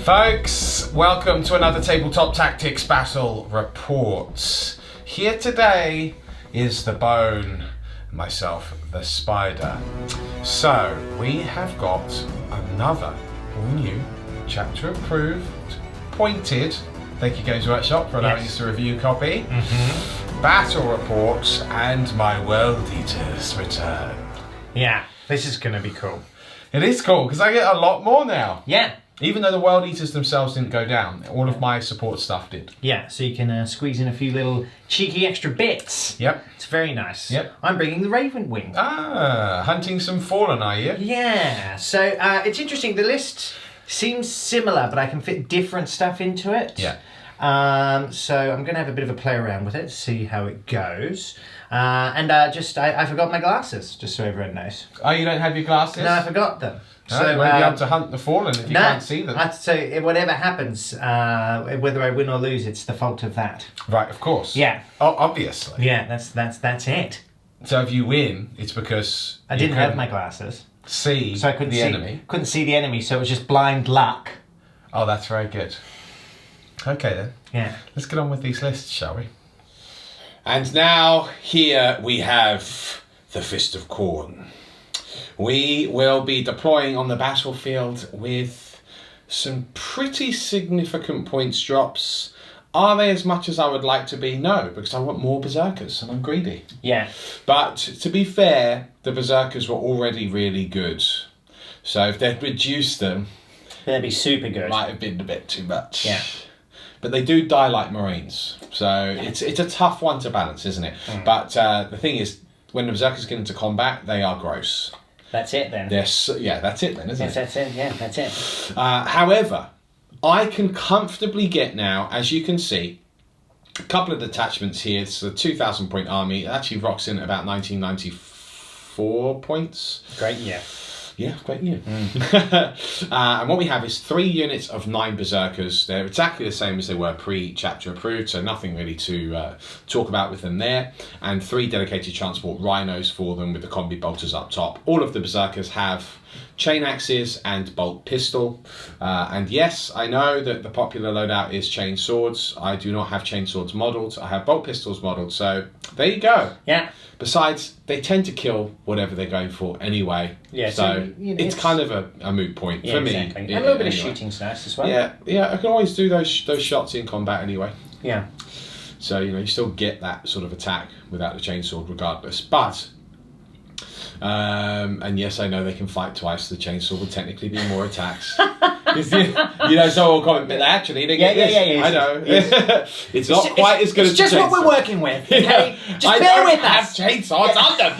Folks, welcome to another Tabletop Tactics Battle Report. Here today is the Bone, myself, the Spider. So, we have got another all new, chapter approved, pointed, thank you Games Workshop for allowing us to review copy, battle reports, and my World Eaters return. Yeah, this is going to be cool. It is cool, because I get a lot more now. Yeah. Even though the World Eaters themselves didn't go down, all of my support stuff did. Yeah, so you can squeeze in a few little cheeky extra bits. Yep. It's very nice. Yep. I'm bringing the Ravenwing. Ah, hunting some fallen, are you? Yeah, so it's interesting. The list seems similar, but I can fit different stuff into it. Yeah. So I'm going to have a bit of a play around with it, see how it goes. I forgot my glasses, just so everyone knows. Oh, you don't have your glasses? No, I forgot them. So you won't be able to hunt the fallen if you can't see them. So whatever happens, whether I win or lose, it's the fault of that. Right, of course. Yeah. Oh, obviously. Yeah, that's it. So if you win, it's because I didn't have my glasses. See so I couldn't the see, enemy. Couldn't see the enemy, so it was just blind luck. Oh, that's very good. Okay then. Yeah. Let's get on with these lists, shall we? And now here we have the Fist of Khorne. We will be deploying on the battlefield with some pretty significant points drops. Are they as much as I would like to be? No, because I want more Berserkers and I'm greedy. Yeah. But to be fair, the Berserkers were already really good. So if they'd reduced them, they'd be super good. Might have been a bit too much. Yeah. But they do die like Marines. So it's a tough one to balance, isn't it? Mm. But the thing is, when the Berserkers get into combat, they are gross. That's it then. Yeah, that's it then, isn't it? That's it, yeah, that's it. However, I can comfortably get now, as you can see, a couple of detachments here. It's a 2,000 point army. It actually rocks in at about 1994 points. Great year. Yeah, great year. And what we have is 3 units of 9 Berserkers. They're exactly the same as they were pre-chapter approved, so nothing really to talk about with them there. And 3 dedicated transport rhinos for them with the combi bolters up top. All of the Berserkers have chain axes and bolt pistol. And yes, I know that the popular loadout is chain swords. I do not have chain swords modelled. I have bolt pistols modelled, so there you go. Yeah. Besides, they tend to kill whatever they're going for anyway. Yeah, so it's kind of a moot point for me. Exactly. And a little bit of shooting's nice as well. Yeah, I can always do those shots in combat anyway. Yeah. So, you still get that sort of attack without the chainsword regardless. But, and yes, I know they can fight twice. The chainsaw would technically be more attacks. Someone will comment, but actually they get this. Yeah. I know. It's not quite as good as the chainsaw. It's just what we're working with, okay? Just bear with us. I have chainsaws on them.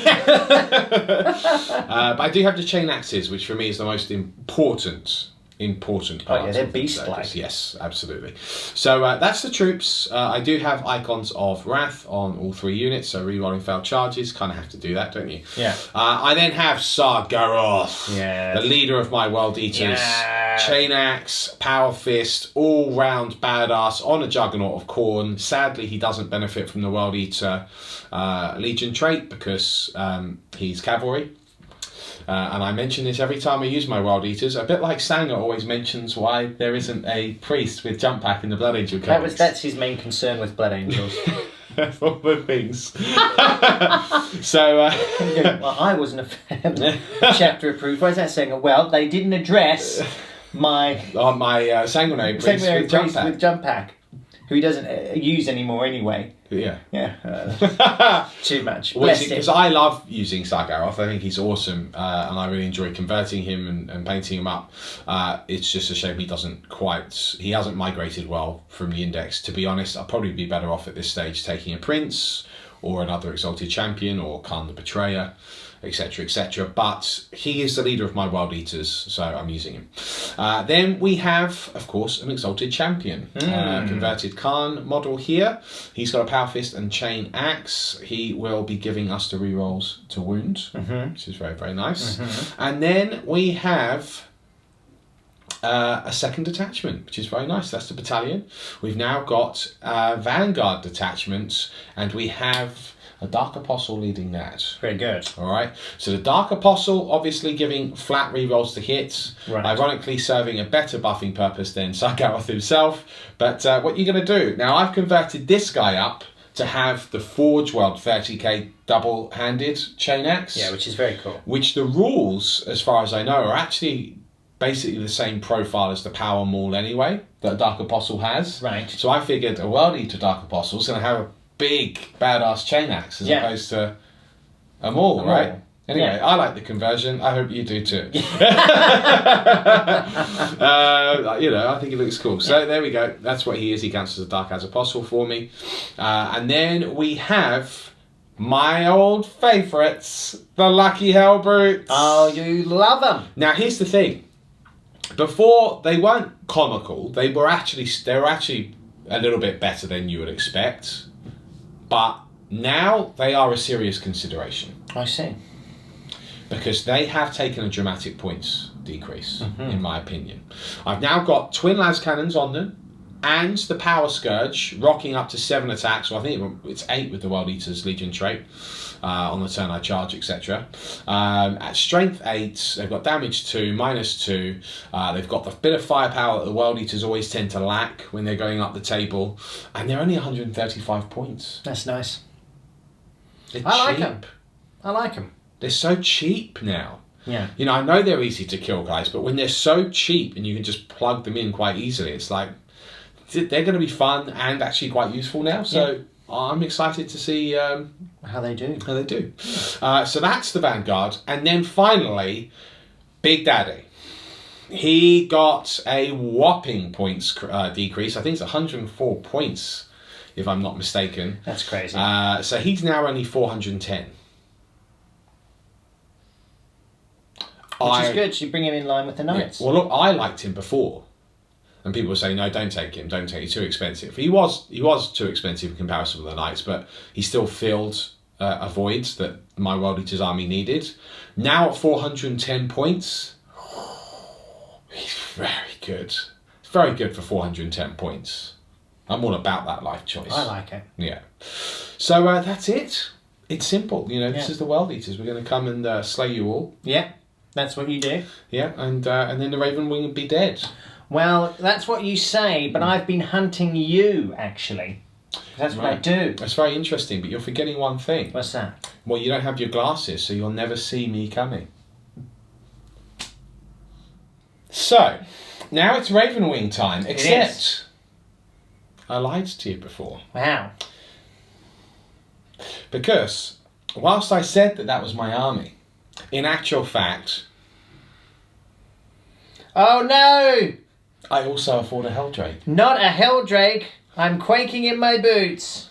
But I do have the chain axes, which for me is the most important part. Oh yeah, they're beast-like. Yes, absolutely. So that's the troops. I do have icons of Wrath on all 3 units, so rerolling failed charges. Kind of have to do that, don't you? Yeah. I then have Sargaroth, the leader of my World Eaters. Chain axe, power fist, all-round badass on a Juggernaut of Khorne. Sadly, he doesn't benefit from the World Eater Legion trait because he's cavalry. And I mention this every time I use my Wild Eaters, a bit like Sanger always mentions why there isn't a priest with jump pack in the Blood Angel comics. That's his main concern with Blood Angels. All the things. So well, I wasn't a fan of chapter approved. Why is that saying? Well, they didn't address my sanguinary priest with jump pack, who he doesn't use anymore anyway. Yeah. Too much. Because I love using Sargaroth. I think he's awesome, and I really enjoy converting him and painting him up. It's just a shame he hasn't migrated well from the index. To be honest, I'd probably be better off at this stage taking a prince or another exalted champion or Khan the Betrayer, etc, etc. But he is the leader of my Wild Eaters, so I'm using him. Then we have, of course, an exalted champion. Converted Khan model here. He's got a power fist and chain axe. He will be giving us the rerolls to wound, which is very, very nice. And then we have a second detachment, which is very nice. That's the battalion. We've now got Vanguard detachments, and we have a Dark Apostle leading that. Very good. All right. So the Dark Apostle obviously giving flat rerolls to hits, Right. ironically serving a better buffing purpose than Sargaroth himself. But what you're going to do now? I've converted this guy up to have the Forge World 30k double-handed chain axe. Yeah, which is very cool. Which the rules, as far as I know, are actually basically the same profile as the Power Maul anyway, that Dark Apostle has. Right. So I figured a World Eater Dark Apostle is going to have a big, badass chain axe as opposed to a Maul, right? Maul. Anyway, Yeah. I like the conversion. I hope you do too. I think it looks cool. So there we go. That's what he is. He counts as a Dark as Apostle for me. And then we have my old favourites, the Lucky Hell Brutes. Oh, you love them. Now, here's the thing. Before, they weren't comical. They were actually a little bit better than you would expect. But now they are a serious consideration. I see. Because they have taken a dramatic points decrease, in my opinion. I've now got twin las cannons on them, and the Power Scourge rocking up to 7 attacks. Well, I think it's 8 with the World Eater's Legion trait on the turn I charge, etc. At strength 8, they've got damage 2, -2. They've got the bit of firepower that the World Eaters always tend to lack when they're going up the table, and they're only 135 points. That's nice. They're I like cheap. them. I like them. They're so cheap now. Yeah. You know, I know they're easy to kill, guys, but when they're so cheap and you can just plug them in quite easily, it's like they're going to be fun and actually quite useful now. So I'm excited to see How they do. how they do. So that's the Vanguard. And then finally, Big Daddy. He got a whopping points decrease. I think it's 104 points, if I'm not mistaken. That's crazy. So he's now only 410. Which is good. So you bring him in line with the Knights. Well, look, I liked him before, and people were saying, "No, don't take him. Don't take him. He's too expensive." He was too expensive in comparison with the Knights, but he still filled a void that my World Eater's army needed. Now at 410 points, he's very good. It's very good for 410 points. I'm all about that life choice. I like it. Yeah. So that's it. It's simple. You know, this is the World Eaters. We're going to come and slay you all. Yeah, that's what you do. Yeah, and then the Ravenwing would be dead. Well, that's what you say, but I've been hunting you, actually. That's what I do. That's very interesting, but you're forgetting one thing. What's that? Well, you don't have your glasses, so you'll never see me coming. So, now it's Ravenwing time, except I lied to you before. Wow. Because, whilst I said that was my army, in actual fact, Oh no! I also afford a Helldrake. Not a Helldrake. I'm quaking in my boots.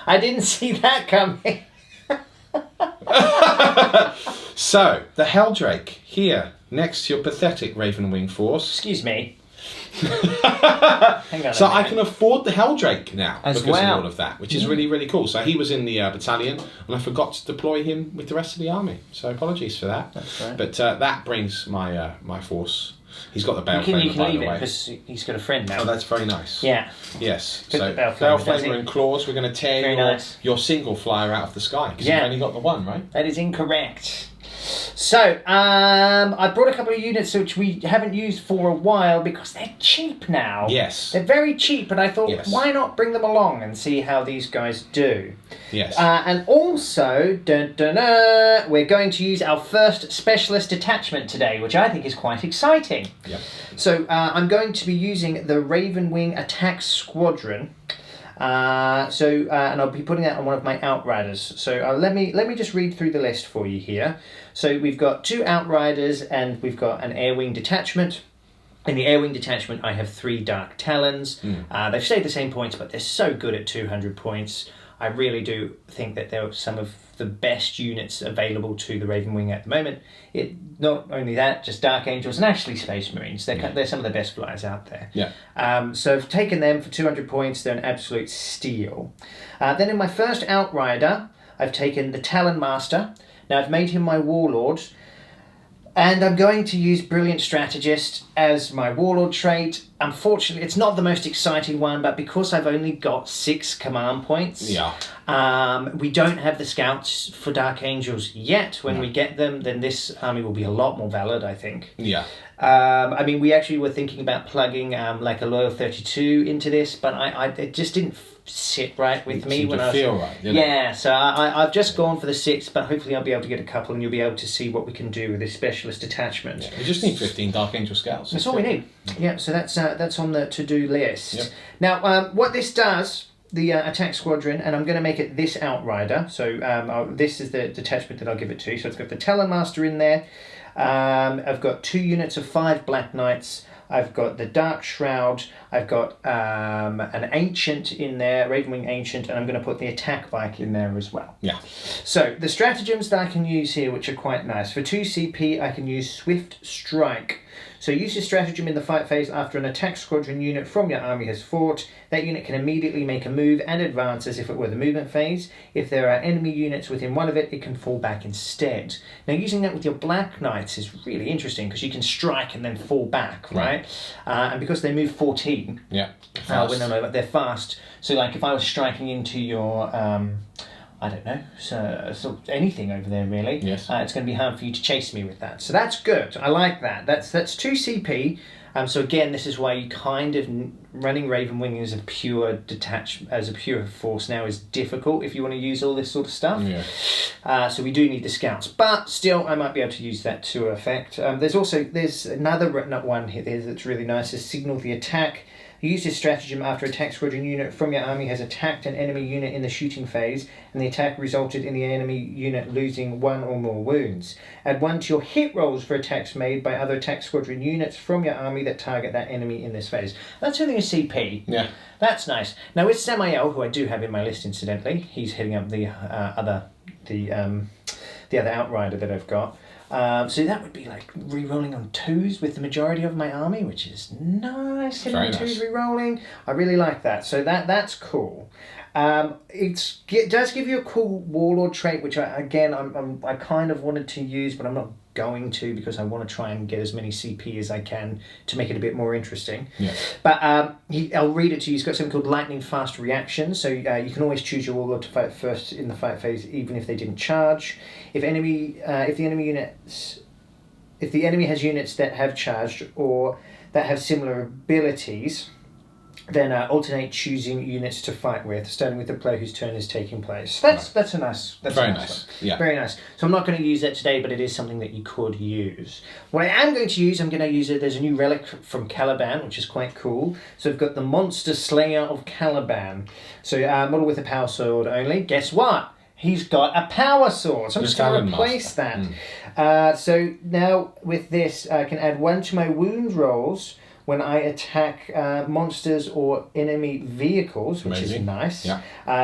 I didn't see that coming. So, the Helldrake, here, next to your pathetic Ravenwing force. Excuse me. Hang on So a I minute. can afford the Helldrake now As because well. of all of that, which is really, really cool. So he was in the battalion, and I forgot to deploy him with the rest of the army. So apologies for that. That's right. But that brings my my force. He's got the You can Baleflamer, by leave the it way. because he's got a friend now. Oh, that's very nice. Yeah. Yes. Good So the Baleflamer, does he? Baleflamer and Claws, we're going to tear Very nice. your single flyer out of the sky because Yeah. you've only got the one, right? That is incorrect. So, I brought a couple of units which we haven't used for a while because they're cheap now. Yes. They're very cheap, and I thought, Yes. why not bring them along and see how these guys do? Yes. And also, we're going to use our first Specialist Detachment today, which I think is quite exciting. Yep. So, I'm going to be using the Ravenwing Attack Squadron. And I'll be putting that on one of my Outriders. So let me just read through the list for you here. So we've got 2 Outriders and we've got an Airwing Detachment. In the Airwing Detachment, I have 3 Dark Talons. They've stayed the same points, but they're so good at 200 points. I really do think that they're some of the best units available to the Ravenwing at the moment. Not only that, just Dark Angels and actually Space Marines. They're some of the best flyers out there. Yeah. So I've taken them for 200 points. They're an absolute steal. Then in my first Outrider, I've taken the Talon Master. Now I've made him my Warlord. And I'm going to use Brilliant Strategist as my Warlord trait. Unfortunately, it's not the most exciting one, but because I've only got 6 command points, we don't have the scouts for Dark Angels yet. When we get them, then this army will be a lot more valid, I think. Yeah. I mean, we actually were thinking about plugging like a Loyal 32 into this, but it just didn't sit right with me when I was... feel right, didn't yeah, so I've just gone for the 6, but hopefully I'll be able to get a couple and you'll be able to see what we can do with this Specialist Detachment. Yeah, we just need 15 Dark Angel Scouts. That's all we need. Yeah, so that's on the to-do list. Yep. Now, what this does, the attack squadron, and I'm going to make it this Outrider, so this is the detachment that I'll give it to. So it's got the Talon Master in there. I've got 2 units of 5 Black Knights. I've got the Dark Shroud. I've got an Ancient in there, Ravenwing Ancient, and I'm going to put the Attack Bike in there as well. Yeah. So the stratagems that I can use here, which are quite nice. For 2 CP, I can use Swift Strike. So use this stratagem in the fight phase after an attack squadron unit from your army has fought. That unit can immediately make a move and advance as if it were the movement phase. If there are enemy units within one of it, it can fall back instead. Now using that with your Black Knights is really interesting because you can strike and then fall back, right? And because they move 14, they're fast. So like if I was striking into your... I don't know, so anything over there really. Yes. It's going to be hard for you to chase me with that. So that's good. I like that. That's 2 CP. So again, this is why you kind of running Ravenwing as a pure force now is difficult if you want to use all this sort of stuff. Yeah. So we do need the scouts, but still, I might be able to use that to effect. There's another one here that's really nice. Is signal the attack. Use this stratagem after attack squadron unit from your army has attacked an enemy unit in the shooting phase and the attack resulted in the enemy unit losing 1 or more wounds. Add 1 to your hit rolls for attacks made by other attack squadron units from your army that target that enemy in this phase. That's only a CP. Yeah. That's nice. Now with Samael, who I do have in my list incidentally, he's heading up the other Outrider that I've got. So that would be like re-rolling on 2s with the majority of my army, which is nice. Hitting 2s re-rolling. I really like that. So that's cool. It does give you a cool Warlord trait, which I kind of wanted to use, but I'm not going to because I want to try and get as many CP as I can to make it a bit more interesting. Yeah. But I'll read it to you. He's got something called Lightning Fast Reaction, so you can always choose your Warlord to fight first in the fight phase, even if they didn't charge. If the enemy has units that have charged or that have similar abilities, then alternate choosing units to fight with, starting with the player whose turn is taking place. That's a nice. That's very a nice nice. one. Yeah. Very nice. So I'm not going to use that today, but it is something that you could use. What I am going to use, there's a new relic from Caliban, which is quite cool. So I've got the Monster Slayer of Caliban. So model with a power sword only. Guess what? He's got a power sword. So I'm just going to replace that. So now with this, I can add 1 to my wound rolls when I attack monsters or enemy vehicles, which is nice. Yeah.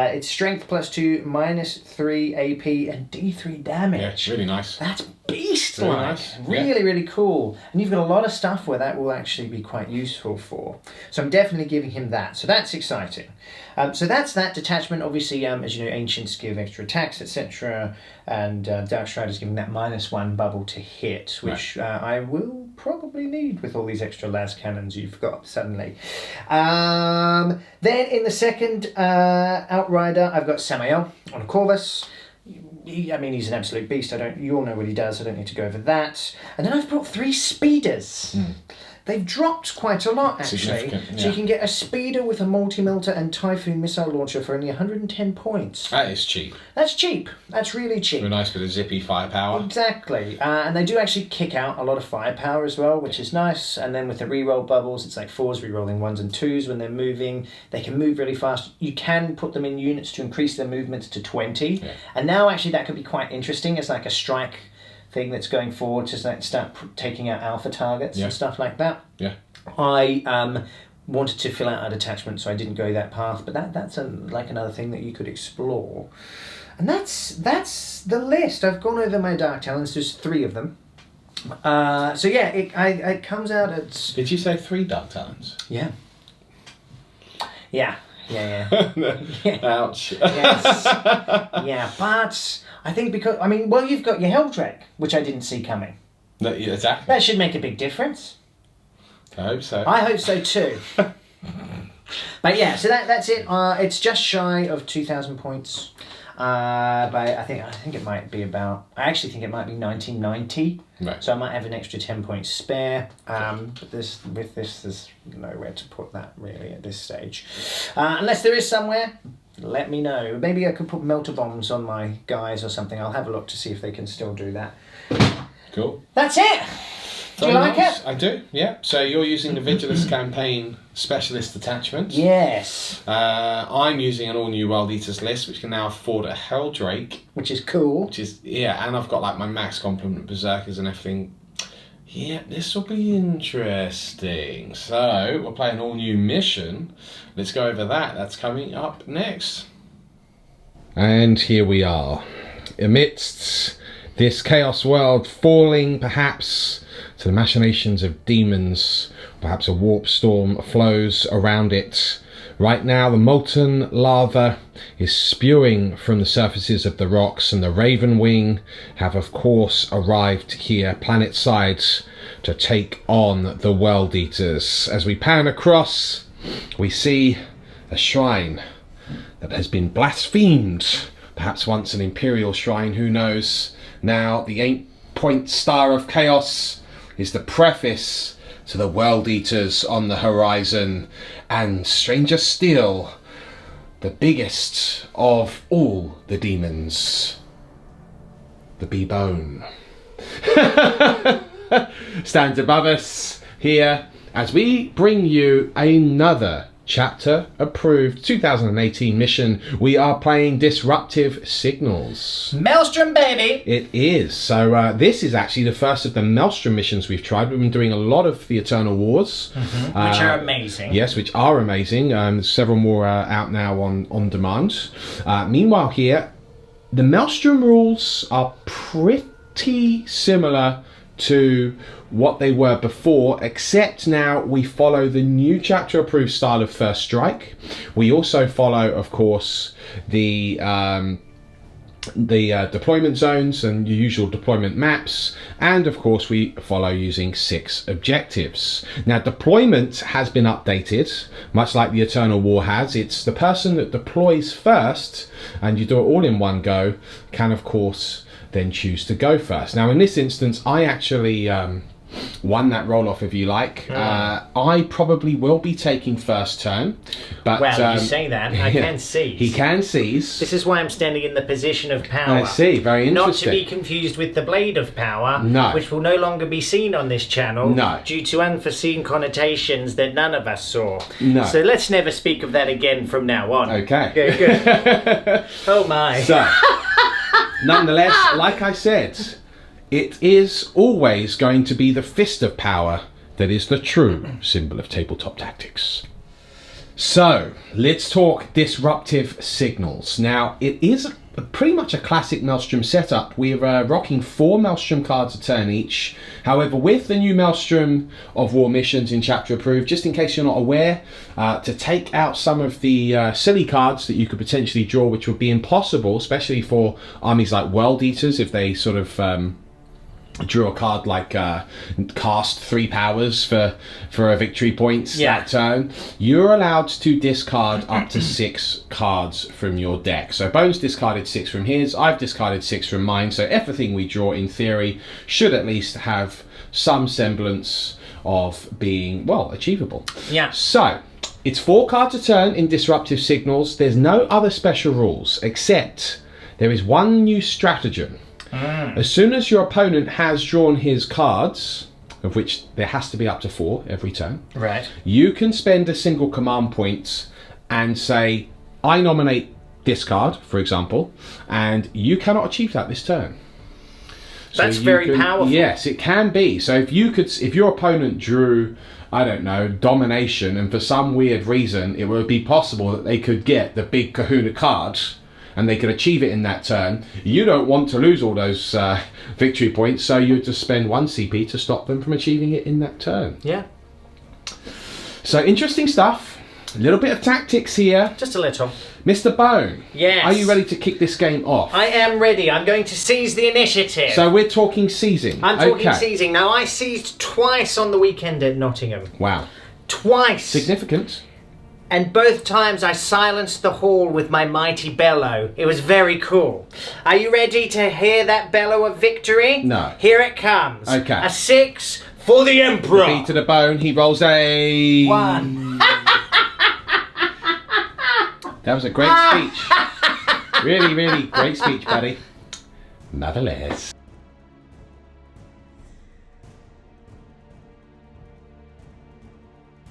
It's strength +2, -3 AP, and D3 damage. Yeah, it's really nice. That's beast-like. Really nice. Really, really cool. And you've got a lot of stuff where that will actually be quite useful for. So I'm definitely giving him that. So that's exciting. So that's that detachment. Obviously, as you know, Ancients give extra attacks, etc. And Dark Shroud is giving that -1 bubble to hit, which I will probably need with all these extra las cannons you've got suddenly. Then in the second Outrider, I've got Samael on a Corvus. He's an absolute beast. You all know what he does. I don't need to go over that. And then I've brought 3 speeders. They've dropped quite a lot, actually. So you can get a speeder with a multi-melter and Typhoon missile launcher for only 110 points. That is cheap. That's cheap. That's really cheap. A nice bit of zippy firepower. Exactly. And they do actually kick out a lot of firepower as well, which is nice. And then with the reroll bubbles, it's like 4s rerolling 1s and 2s when they're moving. They can move really fast. You can put them in units to increase their movements to 20. Yeah. And now actually that could be quite interesting as like a strike thing that's going forward to start taking out alpha targets and stuff like that. Yeah. I wanted to fill out our detachment, so I didn't go that path, but that's another thing that you could explore. And that's the list. I've gone over my Dark Talons. There's 3 of them. So yeah, it comes out at... Did you say 3 Dark Talons? Yeah. Yeah. Ouch. Yes. Yeah, but I think you've got your Helldrake, which I didn't see coming. No, yeah, exactly. That should make a big difference. I hope so. I hope so too. But yeah, so that's it. It's just shy of 2,000 points. But I think it might be about. I actually think it might be 1990. Right. So I might have an extra 10 points spare. But there's nowhere to put that really at this stage, unless there is somewhere. Let me know. Maybe I could put melter bombs on my guys or something. I'll have a look to see if they can still do that. Cool. That's it. Do you like it? I do, yeah. So you're using the Vigilus Campaign Specialist Detachment. Yes. I'm using an all-new World Eaters list, which can now afford a Helldrake. Which is cool. Which is, yeah, and I've got like my max complement Berserkers and everything. Yeah, this will be interesting. So, we'll play an all-new mission. Let's go over that. That's coming up next. And here we are. Amidst this chaos world, falling perhaps to the machinations of demons, perhaps a warp storm flows around it. Right now the molten lava is spewing from the surfaces of the rocks, and the Ravenwing have of course arrived here planet-side to take on the World Eaters. As we pan across, we see a shrine that has been blasphemed, perhaps once an imperial shrine, who knows. Now the 8-point star of chaos is the preface to the World Eaters on the horizon, and stranger still, the biggest of all the demons, the Bee-Bone, stands above us here as we bring you another chapter approved 2018 mission. We are playing Disruptive Signals. Maelstrom, baby! It is. So this is actually the first of the Maelstrom missions we've tried. We've been doing a lot of the Eternal Wars. Which are amazing. Yes, which are amazing. There's several more out now on demand. Meanwhile here, the Maelstrom rules are pretty similar to what they were before, except now we follow the new chapter approved style of First Strike. We also follow, of course, the deployment zones and the usual deployment maps, and of course we follow using 6 objectives. Now deployment has been updated, much like the Eternal War has. It's the person that deploys first, and you do it all in one go, can of course then choose to go first. Now in this instance I actually won that roll off, if you like. I probably will be taking first turn, but well, you say that. I can seize. He can seize. This is why I'm standing in the position of power. I see, very interesting. Not to be confused with the Blade of Power, no, which will no longer be seen on this channel, no, due to unforeseen connotations that none of us saw. No. So let's never speak of that again from now on. Okay. Good. Oh my. So, nonetheless, like I said, it is always going to be the fist of power that is the true symbol of tabletop tactics. So, let's talk Disruptive Signals. Now, it is pretty much a classic Maelstrom setup. We're rocking 4 Maelstrom cards a turn each. However, with the new Maelstrom of War missions in Chapter Approved, just in case you're not aware, to take out some of the silly cards that you could potentially draw, which would be impossible, especially for armies like World Eaters, if they sort of drew a card like cast 3 powers for a victory points that turn, you're allowed to discard up to 6 cards from your deck. So Bones discarded 6 from his, I've discarded 6 from mine, so everything we draw in theory should at least have some semblance of being, well, achievable. Yeah. So it's 4 cards a turn in Disruptive Signals. There's no other special rules, except there is one new stratagem. As soon as your opponent has drawn his cards, of which there has to be up to 4 every turn, right, you can spend a single command point and say, I nominate this card, for example, and you cannot achieve that this turn. That's very powerful. Yes, it can be. So if your opponent drew, I don't know, domination, and for some weird reason it would be possible that they could get the big kahuna card and they could achieve it in that turn, you don't want to lose all those victory points, so you just spend 1 CP to stop them from achieving it in that turn. Yeah. So interesting stuff. A little bit of tactics here. Just a little. Mr. Bone. Yes. Are you ready to kick this game off? I am ready. I'm going to seize the initiative. So we're talking seizing. I'm talking seizing. Now, I seized twice on the weekend at Nottingham. Wow. Twice. Significant. And both times I silenced the hall with my mighty bellow. It was very cool. Are you ready to hear that bellow of victory? No. Here it comes. Okay. A 6 for the Emperor. B to the bone. He rolls a... 1. That was a great speech. Really, really great speech, buddy. Marvelous.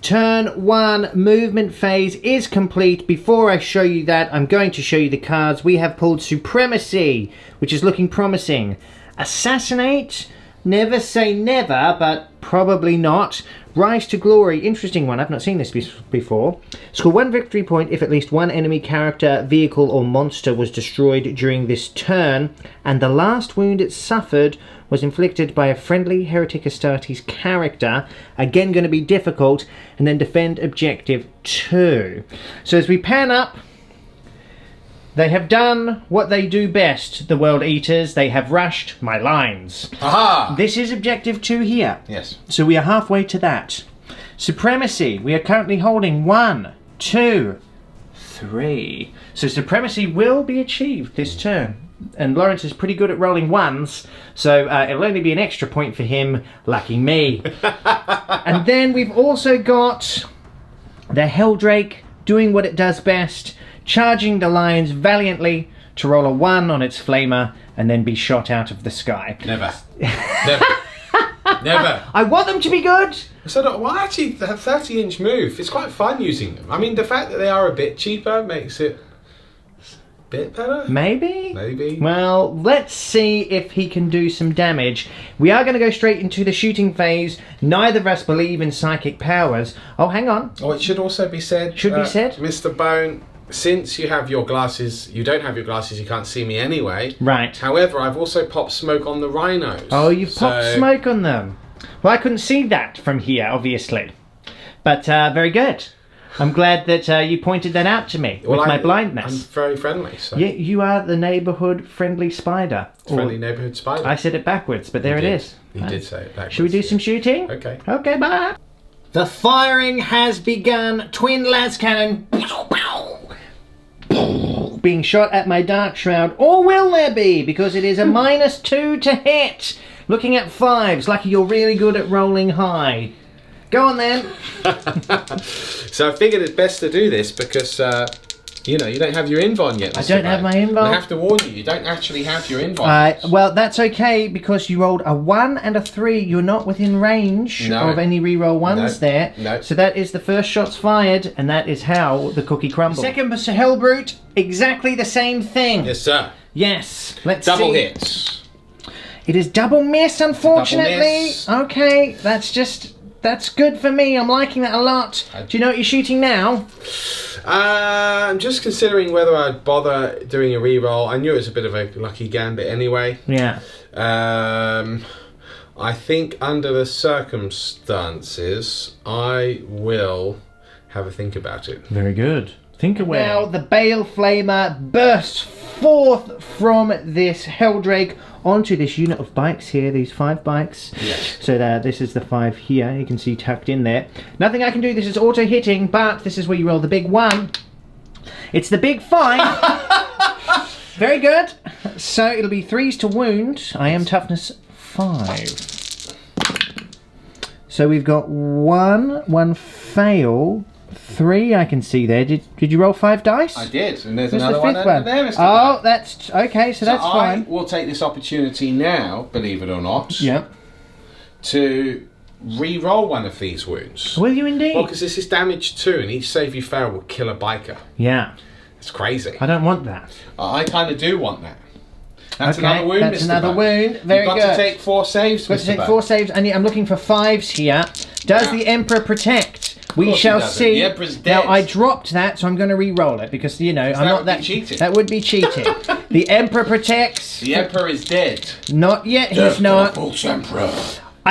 Turn 1 movement phase is complete. Before I show you that, I'm going to show you the cards. We have pulled Supremacy, which is looking promising. Assassinate, never say never, but probably not. Rise to Glory, interesting one. I've not seen this before. Score 1 victory point if at least one enemy character, vehicle or monster was destroyed during this turn, and the last wound it suffered was inflicted by a friendly Heretic Astartes character. Again, going to be difficult. And then defend objective 2. So as we pan up, they have done what they do best, the World Eaters. They have rushed my lines. Aha! This is objective 2 here. Yes. So we are halfway to that. Supremacy, we are currently holding 1, 2, 3. So Supremacy will be achieved this turn. And Lawrence is pretty good at rolling 1s, so it'll only be an extra point for him. Lucky me. And then we've also got the Helldrake doing what it does best, charging the lions valiantly to roll a 1 on its flamer and then be shot out of the sky. Never. Never. Never. I want them to be good. So, well, actually, the 30-inch move, it's quite fun using them. I mean, the fact that they are a bit cheaper makes it a bit better. Maybe? Maybe. Well, let's see if he can do some damage. We are going to go straight into the shooting phase. Neither of us believe in psychic powers. Oh, hang on. Oh, it should also be said. Should be said? Mr. Bone, since you have your glasses, you don't have your glasses, you can't see me anyway. Right. However, I've also popped smoke on the rhinos. Oh, you've popped smoke on them. Well, I couldn't see that from here, obviously. But very good. I'm glad that you pointed that out to me with my blindness. I'm very friendly. So. Yeah, you are the neighbourhood friendly spider. Friendly neighbourhood spider. I said it backwards, but there it is. You did say it backwards. Should we do some shooting? Okay. Okay, bye. The firing has begun. Twin las cannon being shot at my Dark Shroud. Or will there be? Because it is a -2 to hit. Looking at 5s. Lucky you're really good at rolling high. Go on then. So I figured it's best to do this because, you don't have your invon yet. I don't have my invon. I have to warn you, you don't actually have your invon. Well, that's okay because you rolled a 1 and a 3. You're not within range of any reroll 1s there. No. So that is the first shots fired, and that is how the cookie crumbles. Second Mr. Hellbrute, exactly the same thing. Yes, sir. Yes. Let's Double see. hits. It is double miss, unfortunately. Double miss. Okay, that's good for me. I'm liking that a lot. Do you know what you're shooting now? I'm just considering whether I'd bother doing a reroll. I knew it was a bit of a lucky gambit anyway. Yeah. I think under the circumstances, I will have a think about it. Very good. Think away. Now the Bale Flamer bursts forth from this Helldrake onto this unit of bikes here, these 5 bikes. Yes. So this is the 5 here, you can see tucked in there. Nothing I can do, this is auto hitting, but this is where you roll the big 1. It's the big 5. Very good. So it'll be 3s to wound. I am toughness 5. So we've got 1 fail, 3 I can see there. Did you roll 5 dice? I did, and there's Where's another the one 5th under there, Mr. Oh, Bone. that's okay. So that's fine. I will take this opportunity now, believe it or not, to re-roll one of these wounds. Will you indeed? Well, because this is damage 2, and each save you fail will kill a biker. Yeah. It's crazy. I don't want that. I kind of do want that. That's okay, another wound, that's Mr. another Bone. wound. Very You've good. got to take 4 saves, Got Mr. to take Bone. 4 saves. I'm looking for 5s here. Does the Emperor protect? We shall see. The Emperor's dead. Now I dropped that, so I'm going to re-roll it because I'm not that cheating. That would be cheating. The Emperor protects. The Emperor is dead. Not yet. He's not. False Emperor.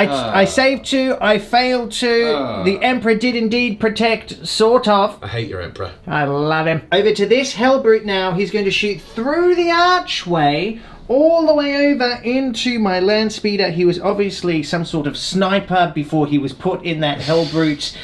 I saved 2. I failed 2. The Emperor did indeed protect, sort of. I hate your Emperor. I love him. Over to this Hellbrute now. He's going to shoot through the archway all the way over into my land speeder. He was obviously some sort of sniper before he was put in that Hellbrute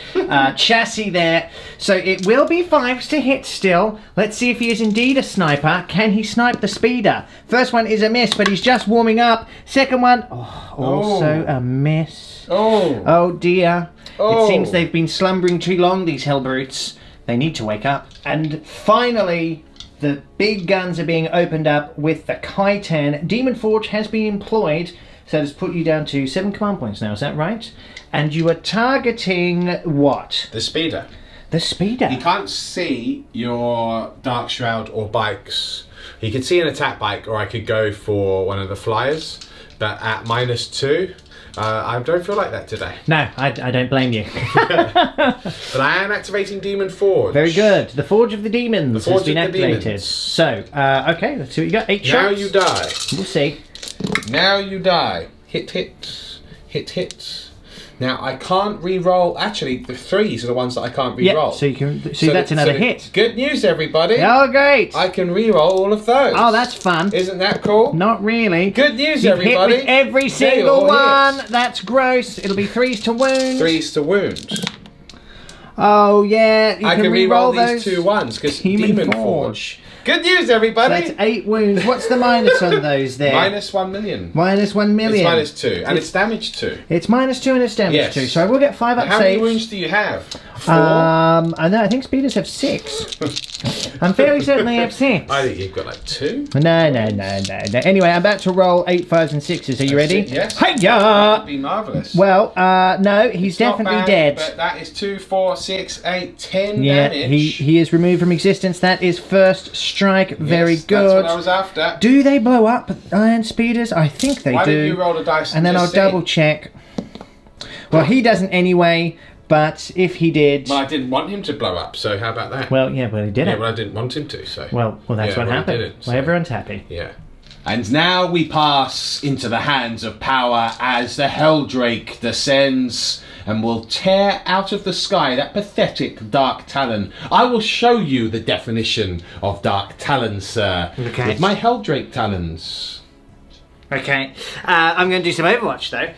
chassis there. So it will be 5s to hit still. Let's see if he is indeed a sniper. Can he snipe the speeder? First one is a miss, but he's just warming up. Second one, also a miss. Oh dear. It seems they've been slumbering too long, these Hellbrutes. They need to wake up. And finally, the big guns are being opened up with the Khitan. Demon Forge has been employed, so that's put you down to 7 command points now, is that right? And you are targeting what? The speeder. The speeder. He can't see your Dark Shroud or bikes. He could see an attack bike, or I could go for one of the flyers, but at -2, I don't feel like that today. No, I don't blame you. But I am activating Demon Forge. Very good. The Forge of the Demons has been of the activated. Demons. So, okay, let's see what you got. 8 shots. Now you die. We'll see. Now you die. Hit, hit. Hit, hit. Now I can't re-roll. Actually, the 3s are the ones that I can't re-roll. Yeah, so you can see that's another hit. Good news, everybody. Oh, great. I can re-roll all of those. Oh, that's fun. Isn't that cool? Not really. Good news, You've everybody. hit with every They single all one. hit. That's gross. It'll be 3s to wound. 3s to wound. Oh, yeah. You I can can re-roll those. these 2 1s because Demon Demon Forge. Forge. Good news, everybody. That's 8 wounds. What's the minus on those there? -1 million. -1 million. It's -2, and it's damage 2. It's -2 and it's damage Yes. 2. So I will get 5 up How many saves. wounds do you have? 4? I know. I think speeders have 6. I'm fairly certain they have 6. I think you've got like 2. No. Anyway, I'm about to roll 8 5s and 6s. Are you ready? Yes. Hi-ya! That'd be marvellous. Well, no, he's Not definitely bad, dead. But that is 2, 4, 6, 8, 10 Yeah, damage. he is removed from existence. That is first strike. Very Yes, good. That's what I was after. Do they blow up iron speeders? I think they Why do. don't you roll a dice and then I'll just see? double check. Well, he doesn't anyway, but if he did... Well, I didn't want him to blow up, so how about that? Well, yeah, well, he did yeah, it. well, I didn't want him to, so... Well, that's Yeah, what well, he happened. didn't, so- Well, everyone's happy. Yeah. And now we pass into the hands of power as the Helldrake descends and will tear out of the sky that pathetic Dark Talon. I will show you the definition of Dark Talon, sir, Okay. with my Helldrake talons. Okay. I'm going to do some Overwatch, though.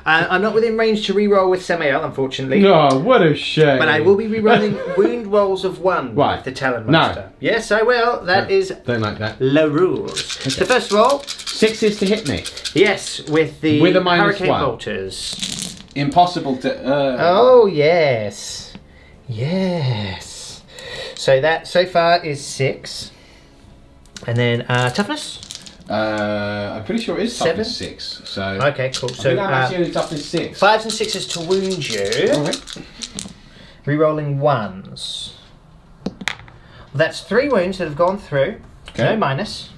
I'm not within range to re-roll with Samael, unfortunately. Oh, what a shame. But I will be re-rolling wound rolls of 1 Right. with the Talon No. Monster. Yes, I will. That is Don't like that. la rules. The first roll, 6s to hit me. yes, with the With a minus Hurricane 1. Bolters. Impossible to... Oh, yes. Yes. So that so far is 6. And then toughness? I'm pretty sure it is 7? toughness 6. So Okay, cool. I So think I'm actually only toughness 6. 5s and 6s to wound you. Okay. Rerolling 1s. Well, that's 3 wounds that have gone through. Okay. No minus.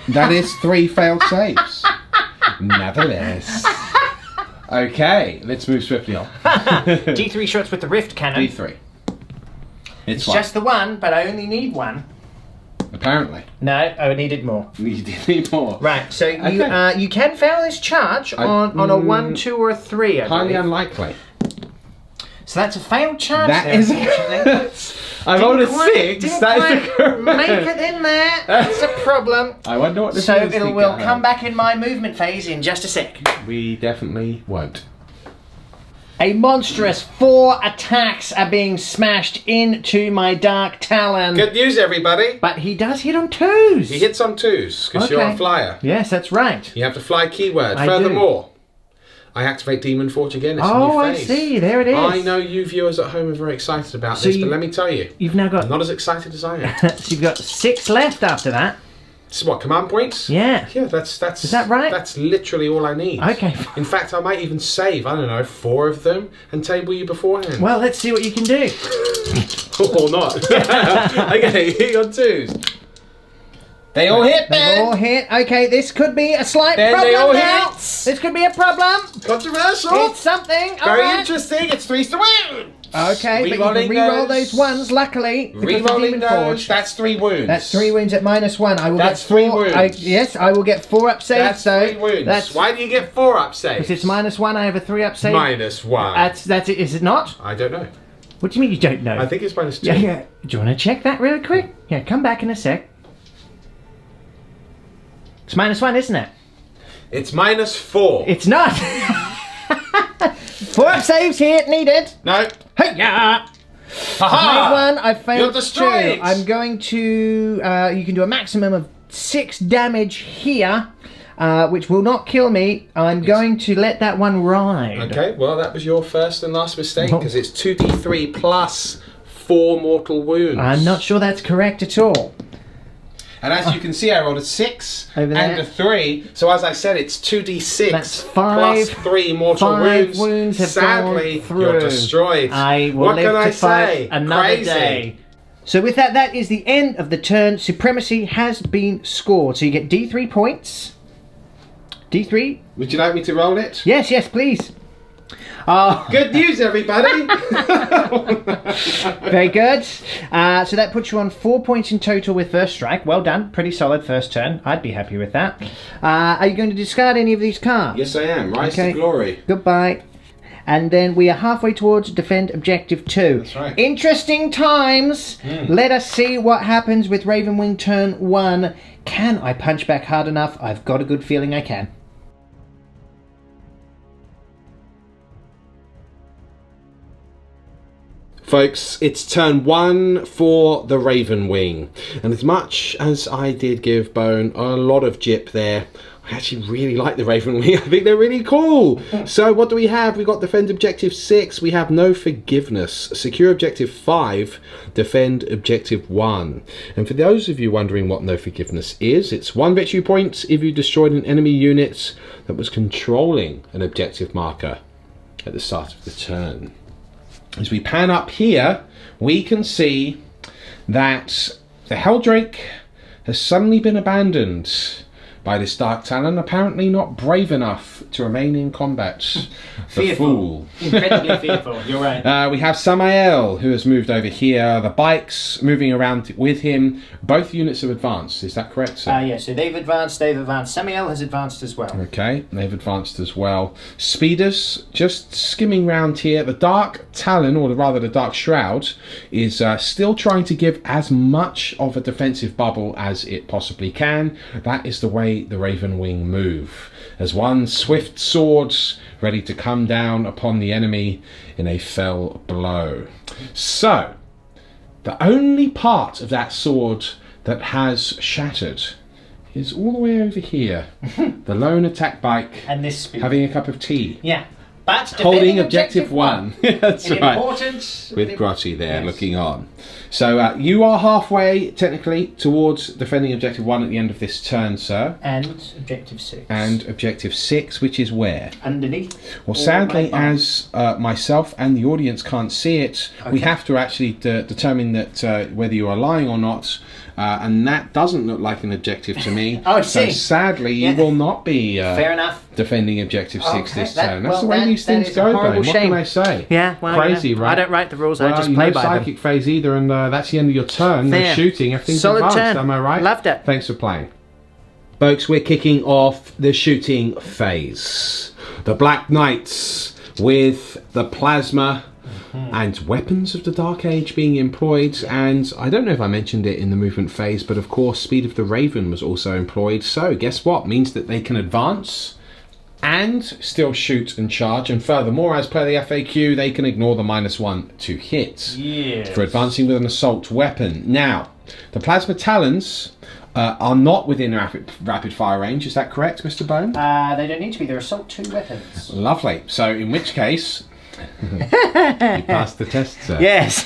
That is 3 failed saves. Nevertheless. Okay, let's move swiftly on. D3 shots with the Rift Cannon. D3. It's It's fine. just the 1, but I only need 1. Apparently. No, I needed more. You did need more. Right, so you Okay. you can fail this charge on a 1, 2, or a 3. I Highly believe. unlikely. So that's a failed charge. That there, is. unfortunately. I rolled a Didn't quite- 6. didn't That is quite the correct. make it in there. That's a problem. I wonder what this So is. it will come back in my movement phase in just a sec. We definitely won't. A monstrous 4 attacks are being smashed into my Dark Talon. Good news, everybody. But he does hit on 2s. He hits on 2s because you're Okay. a flyer. Yes, that's right. You have to fly keyword. I Furthermore, I activate Demon Forge again. It's a Oh, new I phase. see. There it is. I know you viewers at home are very excited about So this, you- but let me tell you, You've now I'm got... not as excited as I am. so you've got 6 left after that. This is what, command points? Yeah. Yeah, that's Is that right? That's literally all I need. Okay. In fact, I might even save, I don't know, 4 of them and table you beforehand. Well, let's see what you can do. Or not. Okay, hit on 2s. They all hit, They've man! all hit. Okay, this could be a slight Then problem they all now. hit. This could be a problem. Controversial! It's something. Very All right. interesting, it's 3s to wound! Okay, but you Re-rolling can re-roll those. those ones, luckily. because of Re-rolling Demon those. Forge. That's 3 wounds. That's 3 wounds at -1. I will That's get 3 4, wounds. yes, I will get 4 up saves. That's 3 wounds. That's Why do you get 4 up saves? because it's -1. I have a 3 up save. -1. That's it. Is it not? I don't know. What do you mean you don't know? I think it's -2. Yeah, yeah. Do you want to check that really quick? Yeah, come back in a sec. It's -1, isn't it? It's -4. It's not. 4 up saves here needed. No. Hey, yeah. Haha! Made 1. I failed You're destroyed. 2. I'm going to. You can do a maximum of 6 damage here, which will not kill me. I'm going to let that one ride. Okay, well, that was your first and last mistake because it's 2d3 plus 4 mortal wounds. I'm not sure that's correct at all. And as you can see, I rolled a 6 Over there. and a 3. So as I said, it's 2d6 That's plus 3 mortal 5 wounds. wounds have Sadly, gone through. you're destroyed. I will what live can to I fight say? another Crazy. day. So with that, that is the end of the turn. Supremacy has been scored. So you get D3 points. D3. Would you like me to roll it? Yes, yes, please. Oh, Good news, everybody! very good. So that puts you on 4 points in total with first strike. Well done. Pretty solid first turn. I'd be happy with that. Are you going to discard any of these cards? Yes, I am. Rise Okay. to glory. Goodbye. And then we are halfway towards defend objective 2. That's right. Interesting times. Let us see what happens with Ravenwing turn 1. Can I punch back hard enough? I've got a good feeling I can. Folks, it's turn 1 for the Ravenwing. And as much as I did give Bone a lot of jip there, I actually really like the Ravenwing. I think they're really cool. So what do we have? We got defend objective 6. We have no forgiveness. Secure objective 5. Defend objective 1. And for those of you wondering what no forgiveness is, it's 1 victory point if you destroyed an enemy unit that was controlling an objective marker at the start of the turn. As we pan up here, we can see that the Helldrake has suddenly been abandoned by this Dark Talon, apparently not brave enough to remain in combat. The fool. Incredibly fearful, you're right. We have Samael, who has moved over here. The bikes moving around with him. Both units have advanced, is that correct, sir? Yeah, so they've advanced. Samael has advanced as well. Okay, they've advanced as well. Speeders, just skimming round here. The Dark Talon, or rather the Dark Shroud, is still trying to give as much of a defensive bubble as it possibly can. That is the way the Ravenwing move. As one swift sword ready to come down upon the enemy in a fell blow. So, the only part of that sword that has shattered is all the way over here. The lone attack bike And this speed. having a cup of tea. Yeah. But Holding objective 1. That's right. Important. With Grotty there Yes. looking on. So you are halfway, technically, towards defending objective 1 at the end of this turn, sir. And objective 6. And objective 6, which is where? underneath. Well, all sadly, my as myself and the audience can't see it, we Okay. have to actually determine that whether you are lying or not. And that doesn't look like an objective to me. Oh, I so see. sadly, Yeah. you will not be Fair enough. defending objective 6 Okay, this that- turn. That's well, the way that- these that things is a go, horrible Bone. What shame. can I say? Yeah, well, Crazy, you know, right? I don't write the rules, I Well, just you play know by them. psychic phase either, and that's the end of your turn. No Fair. shooting, everything's Solid advanced. turn. Am I right? Loved it. Thanks for playing. Folks, we're kicking off the shooting phase. The Black Knights with the plasma and weapons of the Dark Age being employed, and I don't know if I mentioned it in the movement phase, but of course Speed of the Raven was also employed. So guess what? Means that they can advance and still shoot and charge, and furthermore, as per the FAQ, they can ignore the -1 to hit for advancing with an assault weapon. Now, the Plasma Talons are not within rapid fire range, is that correct, Mr. Bone? They don't need to be. They're assault 2 weapons. Lovely. So in which case, you passed the test, sir. Yes.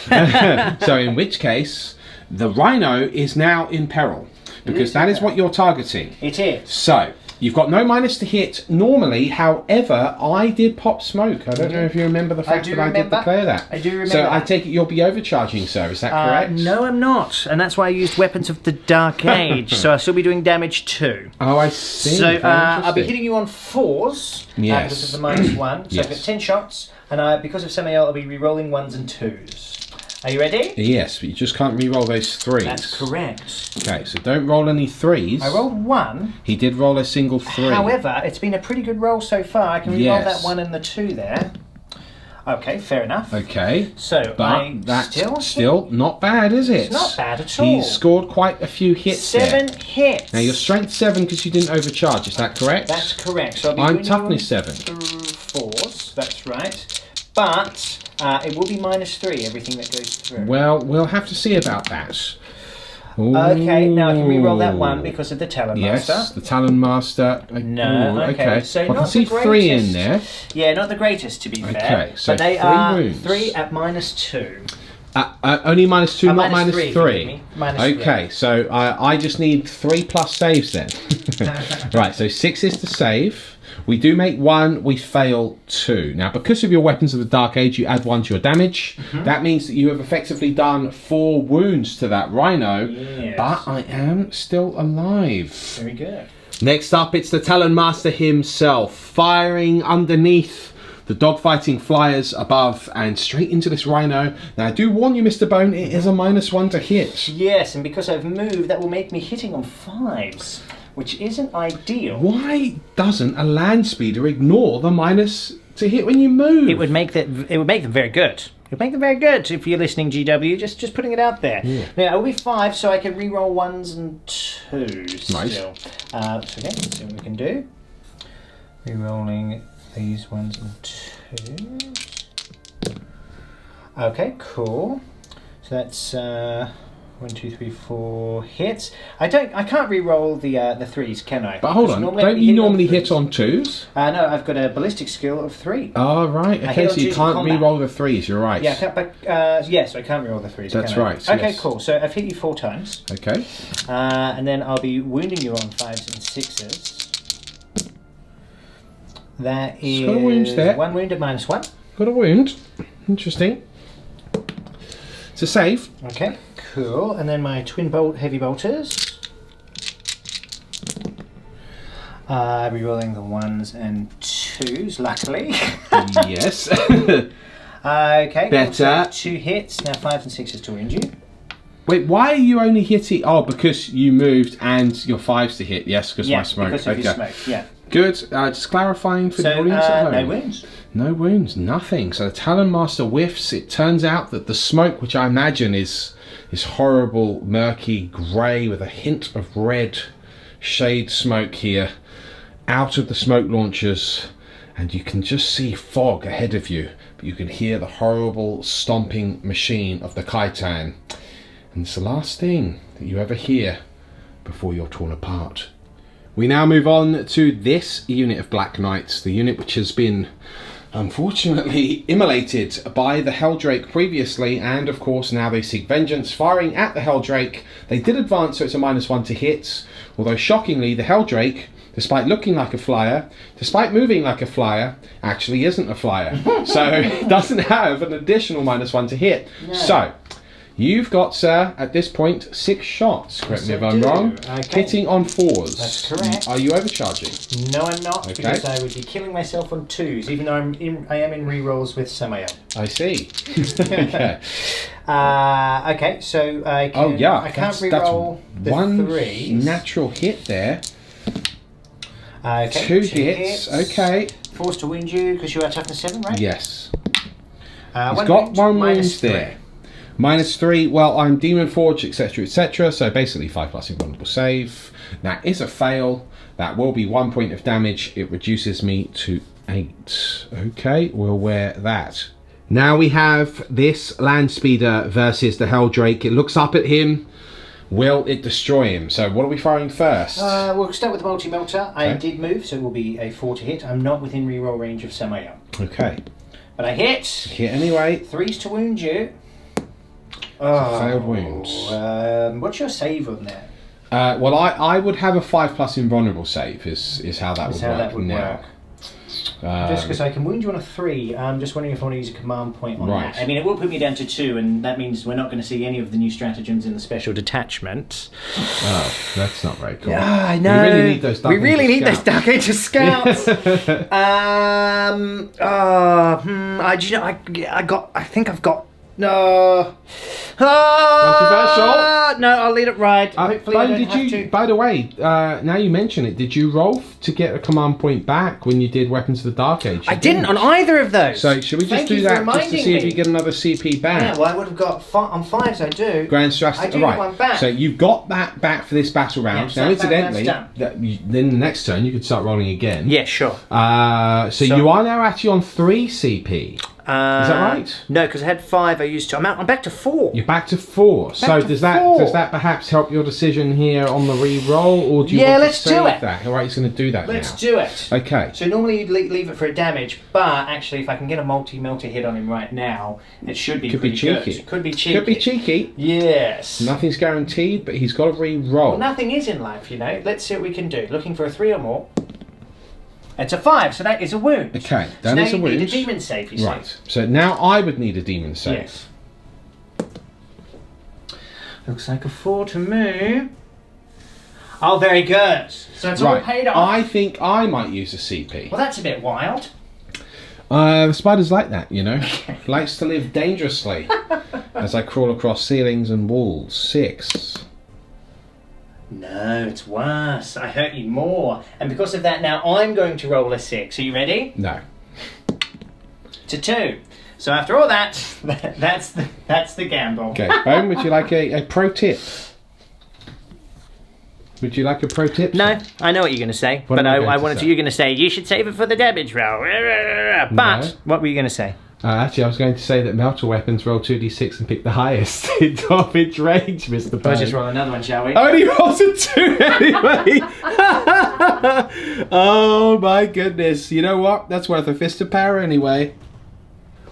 So in which case, the Rhino is now in peril, because that is what you're targeting. It is. So, You've got no minus to hit normally. However, I did pop smoke. I don't know if you remember the fact that I did declare that. I do remember. So I take it you'll be overcharging, sir. Is that correct? No, I'm not. And that's why I used Weapons of the Dark Age. So I'll still be doing damage too. Oh, I see. So I'll be hitting you on 4s. Yes. Because of the -1. So I've got 10 shots. And because of Samael, I'll be re-rolling 1s and 2s. Are you ready? Yes, but you just can't re-roll those 3s. That's correct. Okay, so don't roll any 3s. I rolled 1. He did roll a single 3. However, it's been a pretty good roll so far. I can re-roll Yes. that 1 and the 2 there. Okay, fair enough. Okay. So But that's still not bad, is it? It's not bad at all. He's scored quite a few hits 7 there. hits. Now you're strength 7 because you didn't overcharge, is that correct? That's correct. So I'll be I'm winning toughness you on 7. 4s, that's right. But it will be -3, everything that goes through. Well, we'll have to see about that. Okay, now I can re-roll that Ooh. 1 because of the Talon Yes, Master. the Talon Master. No, Ooh, okay. So I can not see the 3 in greatest. there. Yeah, not the greatest to be fair. Okay, so but they 3 are wounds. 3 at -2. Only -2, not -3, -3. forgive me. -3. Okay, so I just need 3 plus saves then. Right, so 6 is to save. We do make 1, we fail 2. Now, because of your Weapons of the Dark Age, you add 1 to your damage. That means that you have effectively done 4 wounds to that rhino. Yes. But I am still alive. Very good. Next up, it's the Talon Master himself, firing underneath the dogfighting flyers above and straight into this rhino. Now, I do warn you, Mr. Bone, it is a -1 to hit. Yes, and because I've moved, that will make me hitting on 5s, which isn't ideal. Why doesn't a land speeder ignore the minus to hit when you move? It would make them very good. It would make them very good if you're listening, GW. Just putting it out there. Yeah. Now, it'll be 5, so I can re-roll 1s and 2s Nice. still. So okay, let's see what we can do. Re-rolling these 1s and 2s. Okay, cool. So that's 1, 2, 3, 4 hits. I can't re-roll the 3s, can I? But hold Because on, normally don't I'd be you hitting normally on hit on 2s? No, I've got a ballistic skill of 3. Oh, right. I Okay, hit so on you 2s in can't combat. re-roll the 3s, you're right. Yeah, but yes, I can't re-roll the 3s. That's can I? right, Okay, yes. cool. So I've hit you 4 times. Okay. And then I'll be wounding you on 5s and 6s. That is got a wound there. 1 wound at -1. Got a wound. Interesting. It's a save. Okay, cool. And then my twin bolt heavy bolters. Rerolling the 1s and 2s, luckily. Yes. Okay, Better. 2 hits. Now 5s and 6s to wound you. Wait, why are you only hitting... Oh, because you moved and your 5s to hit. Yes, because my smoke. because of your smoke, yeah. Good. Just clarifying for the So, audience at home. no wounds. No wounds, nothing. So the Talon Master whiffs. It turns out that the smoke, which I imagine is horrible, murky grey with a hint of red shade smoke here, out of the smoke launchers, and you can just see fog ahead of you, but you can hear the horrible stomping machine of the Kaitan. And it's the last thing that you ever hear before you're torn apart. We now move on to this unit of Black Knights, the unit which has been unfortunately immolated by the Helldrake previously, and of course now they seek vengeance, firing at the Helldrake. They did advance, so it's a -1 to hit, although shockingly the Helldrake, despite looking like a flyer, despite moving like a flyer, actually isn't a flyer. So it doesn't have an additional -1 to hit. No. So you've got, sir, at this point, 6 shots, correct me if I'm wrong, Okay. hitting on 4s. That's correct. Are you overcharging? No, I'm not, Okay. because I would be killing myself on 2s, even though I am in re-rolls with Samael. I see. Okay. Okay, so I can, Oh yeah, I can't that's re-roll the one 3s. natural hit there. Okay, 2 hits. Okay. 4s to wound you, because you are toughness 7, right? Yes. He's He's got 1 wound -3. there. -3. Well, I'm Demon Forge, etc., etc. So basically 5 plus invulnerable save. That is a fail. That will be 1 point of damage. It reduces me to 8. Okay, we'll wear that. Now we have this land speeder versus the Helldrake. It looks up at him. Will it destroy him? So what are we firing first? We'll start with the multi-melter. I Okay. did move, so it will be a 4 to hit. I'm not within re-roll range of Samael. Okay. But I hit. Hit anyway. 3s to wound you. Failed wounds. What's your save on that? Well, I would have a 5+ invulnerable save. Is how that would work. That would now. work. Just because I can wound you on a 3, I'm just wondering if I want to use a command point on that. I mean, it will put me down to 2, and that means we're not going to see any of the new stratagems in the special detachment. Oh, that's not very cool. Yeah, I know. We really need those Dark Ages scouts. I think I've got. No. Controversial? No, I'll let it ride. Hopefully I don't have to. By the way, now you mention it, did you roll to get a command point back when you did Weapons of the Dark Age? I didn't on either of those. So should we just do that just to see if you get another CP back? Yeah, well I would have got on 5s. I do. Grand Strategy. I do get one back. So you've got that back for this battle round. Yeah, now, incidentally, then the next turn you could start rolling again. Yeah, sure. So you are now actually on 3 CP. Is that right? No, because I had 5. I used 2. I'm back to 4. You're back to 4. Does that perhaps help your decision here on the re-roll, or do you want to save that? All right, he's going to do that. Let's do it. Okay. So normally you'd leave it for a damage, but actually, if I can get a multi-melter hit on him right now, it should be pretty cheeky. Good. Could be cheeky. Could be cheeky. Yes. Nothing's guaranteed, but he's got to re-roll. Well, nothing is in life, you know. Let's see what we can do. Looking for a 3 or more. It's a 5, so that is a wound. Okay, that is a wound. Now you need a demon save, you see. Right, so now I would need a demon save. Yes. Looks like a 4 to me. Oh, very good. So it's all paid off. I think I might use a CP. Well, that's a bit wild. The spider's like that, you know. Likes to live dangerously as I crawl across ceilings and walls. 6. No, it's worse. I hurt you more. And because of that, now I'm going to roll a 6. Are you ready? No. To 2. So after all that, that's the gamble. Okay, Bone, would you like a pro tip? Would you like a pro tip? No, I know what you're going to say. But you're going to say, you should save it for the damage roll. But, what were you going to say? Actually, I was going to say that melter weapons roll 2d6 and pick the highest in top-inch range, Mr. Bone. Let's just roll another one, shall we? Only rolls a 2 anyway! Oh my goodness. You know what? That's worth a fist of power anyway.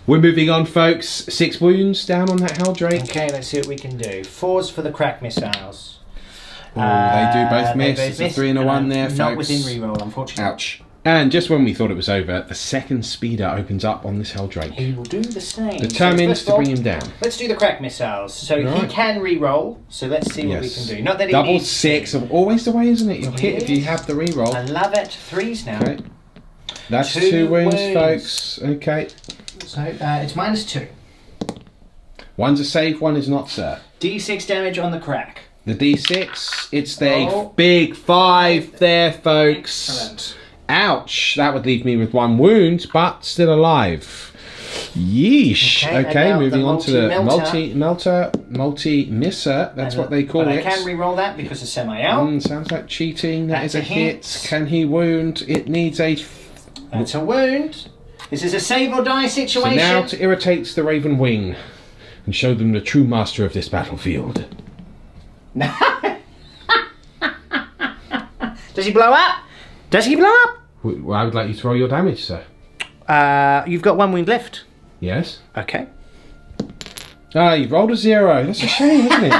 We're moving on, folks. 6 wounds down on that Helldrake. Okay, let's see what we can do. 4s for the crack missiles. Oh, they do both miss. It's a 3 and a 1 there, folks. Not within reroll, unfortunately. Ouch. And just when we thought it was over, the second speeder opens up on this Helldrake. He will do the same. Determined to bring him down. Let's do the crack missiles. So he can re-roll. So let's see what we can do. Not that he Double needs 6. Always the way, isn't it? You'll hit if you have the re-roll. I love it. 3s now. Okay. That's 2 wounds, folks. Okay. So it's -2. One's a save, one is not, sir. D6 damage on the crack. The D6, it's the big 5 there, folks. Excellent. Ouch, that would leave me with 1 wound, but still alive. Yeesh. Okay, moving on to the multi-misser. That's what they call it. I can re-roll that because it's semi-out. Sounds like cheating. That's a hit. Can he wound? It needs a... That's a wound. This is a save or die situation. So now to irritate the Ravenwing and show them the true master of this battlefield. Does he blow up? Does he blow up? Well, I would like you to roll your damage, sir. You've got 1 wound left. Yes. Okay. You've rolled a 0. That's a shame, isn't it?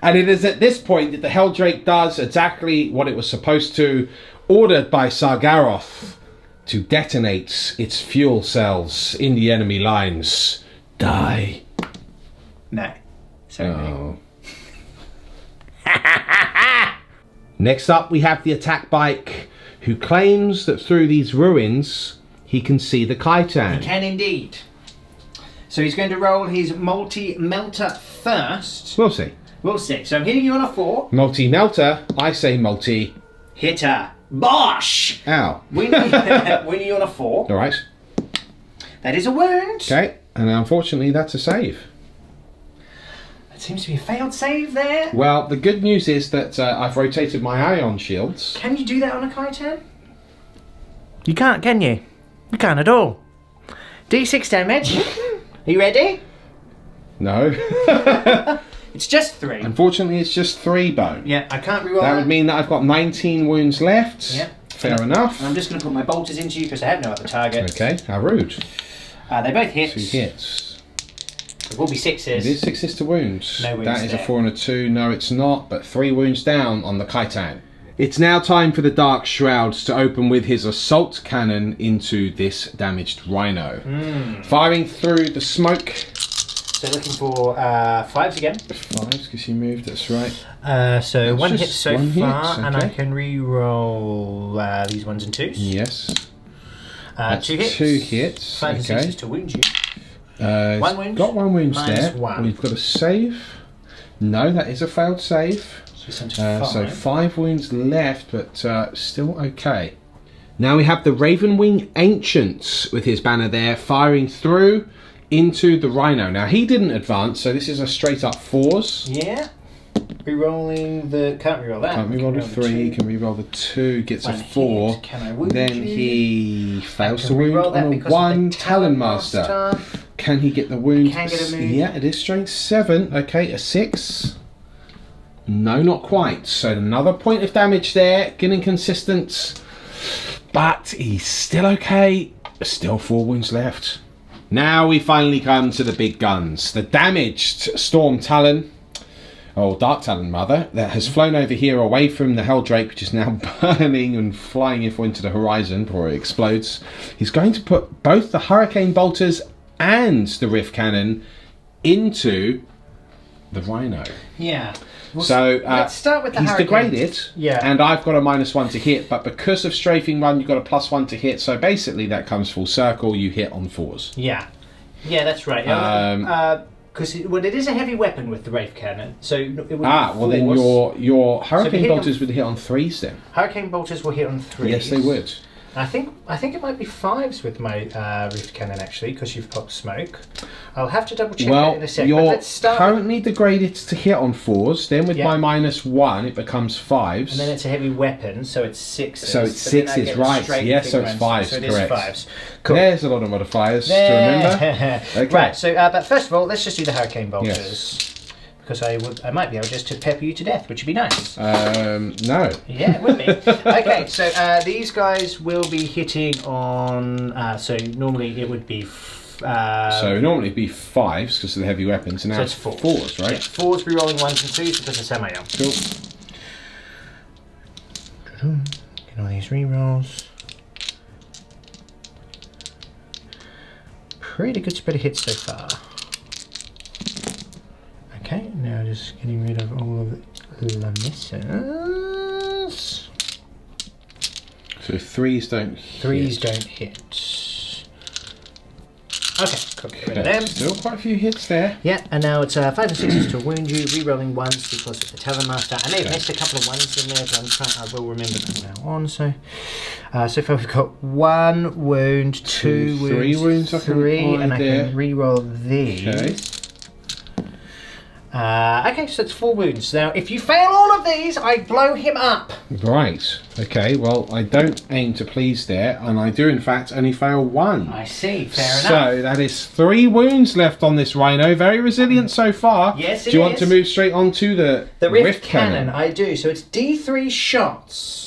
And it is at this point that the Helldrake does exactly what it was supposed to, ordered by Sargaroth to detonate its fuel cells in the enemy lines. Die. No. Sorry. Next up, we have the attack bike, who claims that through these ruins he can see the Khitan. He can indeed. So he's going to roll his multi-melter first. We'll see. We'll see. So I'm hitting you on a 4. Multi-melter. I say multi. Hitter. Bosh! Ow. Winning you on a 4. All right. That is a wound. Okay. And unfortunately, that's a save. That seems to be a failed save there. Well, the good news is that I've rotated my ion shields. Can you do that on a Khitan? You can't, can you? You can't at all. D6 damage. Are you ready? No. It's just 3. Unfortunately, it's just 3 bone. Yeah, I can't reroll That would mean that I've got 19 wounds left. Yeah. Fair enough. And I'm just going to put my bolters into you because I have no other target. Okay, how rude. They both hit. 2 hits. It will be 6s. It is 6s to wounds. No wounds That is there. a 4 and a 2. No, it's not. But 3 wounds down on the Kaitan. It's now time for the Dark Shrouds to open with his assault cannon into this damaged rhino. Firing through the smoke. So looking for 5s again. 5s because he moved, that's right. So That's 1 hit just so one hit, far, and I okay. can re-roll these 1s and 2s. Yes. That's 2 hits. 2 hits. 5 and Okay. 6s to wound you. It's 1 wound. got 1 wound Minus there. 1. We've got a save. No, that is a failed save. So it's down to 5. So 5 wounds left, but still okay. Now we have the Ravenwing Ancient with his banner there, firing through into the rhino. Now he didn't advance, so this is a straight up 4s. Yeah. Rerolling the... Can't reroll that. Can't reroll the 3, can reroll the 2, gets a 1 4. hit. Can I wound Then you? he fails I to can wound reroll that on a because of 1 the Talon Master. Can he get the wound? Can get a wound. Yeah, it is strength 7. Okay, a 6. No, not quite. So another point of damage there. Getting consistent. But he's still okay. Still 4 wounds left. Now we finally come to the big guns. The damaged Storm Talon, or Dark Talon rather, that has flown over here away from the Helldrake, which is now burning and flying into the horizon before it explodes. He's going to put both the Hurricane Bolters and the Rift Cannon into the Rhino. Yeah. So let's start with the he's Hurricane. degraded, Yeah. and I've got a -1 to hit, but because of strafing run, you've got a +1 to hit. So basically, that comes full circle. You hit on 4s. Yeah. Yeah, that's right. Because it is a heavy weapon with the Wraith Cannon, so it would be Well then 4s. your Hurricane hit Bolters would hit on 3s then. Hurricane Bolters will hit on 3s. Yes, they would. I think it might be 5s with my Rift Cannon actually, because you've got smoke. I'll have to double check that Well, in a second. But you're let's start. currently degraded to hit on 4s. Then with Yeah. my -1, it becomes 5s. And then it's a heavy weapon, so it's 6s. So it's But then I 6s, get right. straight Yes, so it's figure 5s, so it is correct. 5s. Cool. There's a lot of modifiers to There. remember. Okay. Right, so but first of all, let's just do the Hurricane Bolters. Because I might be able just to pepper you to death, which would be nice. No. Yeah, it would be. Okay, so these guys will be hitting on. So normally it would be. So normally it'd be 5s because of the heavy weapons, and now So it's it's 4s. 4s, right? Yeah, 4s be rolling 1s and 2s because it's MIL. Cool. Get all these rerolls. Pretty good spread of hits so far. Okay, now just getting rid of all of the misses. So 3s don't hit. 3s don't hit. Okay, cool. Get rid of them. Still quite a few hits there. Yeah, and now it's 5 and 6s to wound you, re-rolling 1s because of the Talon Master. I may have missed a couple of 1s in there, but I will remember them now on. So far we've got 1 wound, 2 wounds, 3 wounds, I think, 3, and I there. can re-roll these. Okay. Okay, so it's 4 wounds. Now, if you fail all of these, I blow him up. Right. Okay. Well, I don't aim to please there, and I do in fact only fail 1. I see. Fair enough. So that is 3 wounds left on this rhino. Very resilient so far. Yes, it Do you want is. to move straight on to the Rift Cannon, I do. So it's D3 shots.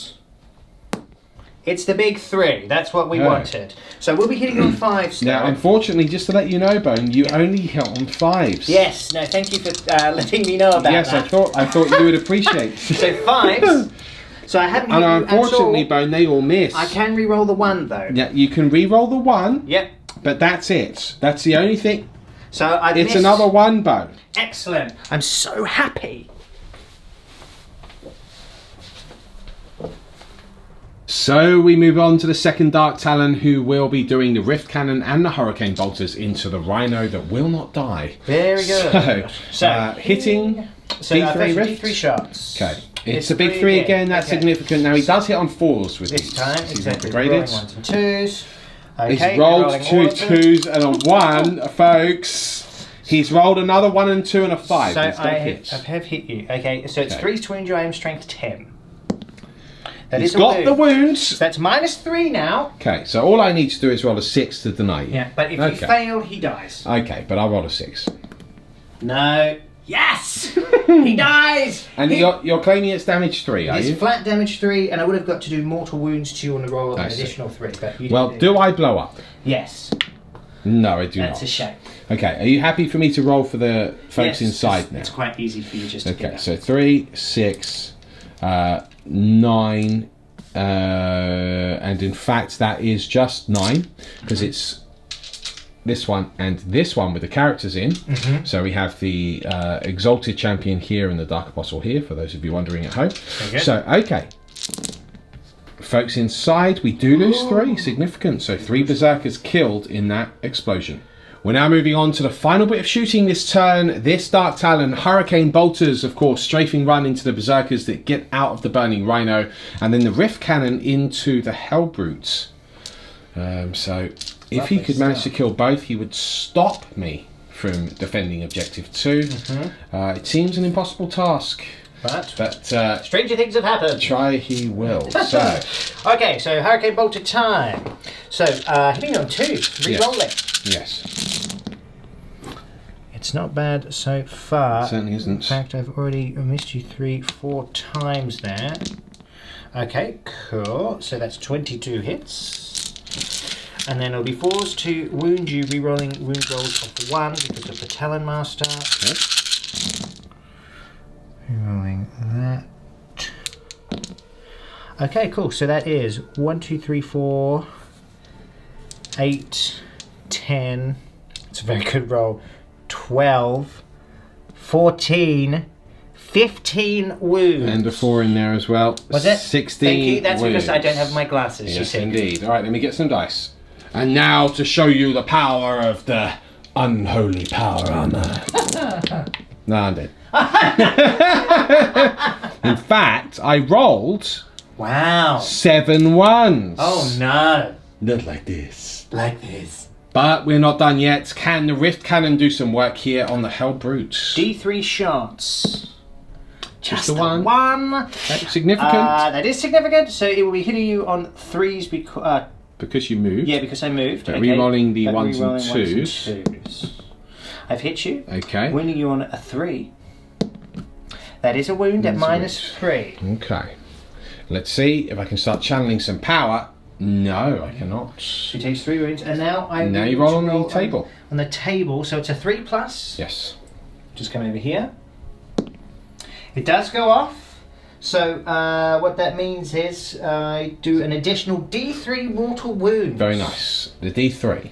It's the big 3. That's what we Oh. wanted. So we'll be hitting on 5s Now, now. unfortunately, just to let you know, Bone, you only hit on 5s. Yes. No, thank you for letting me know about Yes, that. I thought you would appreciate. So 5s. So I haven't hit And you unfortunately, at all. Bone, they all miss. I can re-roll the 1 though. Yeah, you can re-roll the 1, Yep. but that's it. That's the only thing. So I've It's missed. another 1, Bone. Excellent. I'm so happy. So we move on to the second Dark Talon, who will be doing the Rift Cannon and the Hurricane Bolters into the Rhino that will not die. Very good. So, hitting D3 Rift. D3 shots. Okay, it's a big 3 again. That's Okay. significant. Now he does hit on 4s with This these. time, He's exactly. not Rolling degraded. 1s and 2s. Okay, He's rolled rolling 2 all of them. 2s and a 1, folks. He's rolled another 1 and 2 and a 5. So He's got hits. I have hit you. Okay, so it's Okay. 3s to wound you. I am strength 10. That He's is a got the wound. wounds. So that's -3 now. Okay, so all I need to do is roll a 6 to deny you. Yeah, but if Okay. you fail, he dies. Okay, but I'll roll a 6. No. Yes! He dies! And you're claiming it's damage 3, are It's you? flat damage 3, and I would have got to do mortal wounds to you on the roll of I an see. additional 3. But you Well, didn't do I blow up? Yes. No, I do not. That's a shame. Okay, are you happy for me to roll for the folks Yes, inside now? It's quite easy for you just to get Okay, that. so 3, 6, 9, and in fact that is just 9 because it's this one and this one with the characters in. So we have the Exalted Champion here and the Dark Apostle here, for those of you wondering at home. Okay. So, okay. Folks inside, we do lose 3, significant. So 3 Berserkers killed in that explosion. We're now moving on to the final bit of shooting this turn. This Dark Talon Hurricane Bolters, of course, strafing run into the Berserkers that get out of the Burning Rhino, and then the Rift Cannon into the Hellbrutes. So if he could manage to kill both, he would stop me from defending Objective 2. It seems an impossible task. But stranger things have happened. Try he will. So okay, so Hurricane Bolter time. So hitting on 2, re-rolling. Yes. It's not bad so far. It certainly isn't. In fact, I've already missed you 3-4 times there. Okay, cool. So that's 22 hits. And then it'll be forced to wound you, re-rolling wound rolls of 1 because of the Talon Master. Okay. Rolling that. Okay, cool. So that is 1, 2, 3, 4, 8, 10. It's a very good roll. 12, 14, 15 wounds. And a 4 in there as well. Was it? 16. Thank you. That's wounds. because I don't have my glasses. you Yes, see. indeed. All right, let me get some dice. And now to show you the power of the unholy power armor. No, I'm dead. In fact, I rolled Wow. 7 ones. Oh no. Not like this. Like this. But we're not done yet. Can the Rift Cannon do some work here on the Hellbrutes? D3 shots. Just the the one. one. That's significant. That is significant. So it will be hitting you on 3s because because you moved. yeah, because I moved. But re-rolling the But ones and re-rolling twos. 2s. I've hit you. Okay. Wounding you on a 3. That is a wound at -3. Okay. Let's see if I can start channeling some power. No, I cannot. She takes 3 wounds, and now I Now need you roll to on the table. On the table, so it's a 3+. Yes. Just come over here. It does go off. So what that means is I do an additional D3 mortal wounds. Very nice. The D3.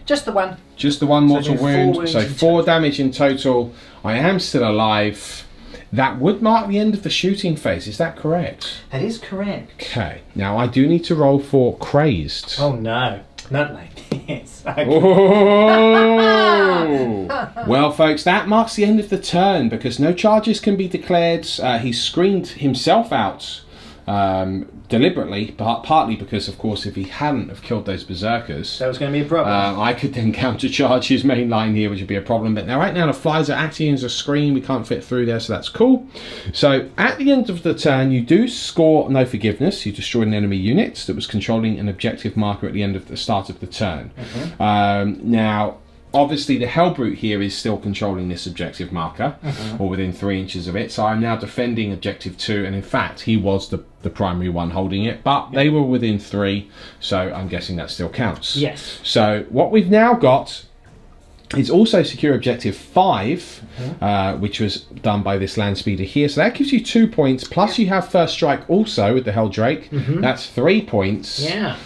Just the one. Just the one mortal do 4 wound. wounds So in 4 total. damage in total. I am still alive. That would mark the end of the shooting phase. Is that correct? That is correct. Okay. Now I do need to roll for crazed. Oh no, not like this. Oh! Well, folks, that marks the end of the turn because no charges can be declared. He screened himself out deliberately, but partly because, of course, if he hadn't have killed those berserkers, That was going to be a problem. I could then countercharge his main line here, which would be a problem. But now, right now, the flies are acting as a screen. We can't fit through there, so that's cool. So at the end of the turn, you do score no forgiveness. You destroyed an enemy unit that was controlling an objective marker at the end of the start of the turn. Now, obviously, the Hellbrute here is still controlling this objective marker, or within 3 inches of it. So I'm now defending objective 2, and in fact, he was the primary one holding it, but they were within 3, so I'm guessing that still counts. Yes. So what we've now got is also secure objective 5, which was done by this land speeder here. So that gives you 2 points, plus you have first strike also with the Helldrake. That's 3 points. Yeah.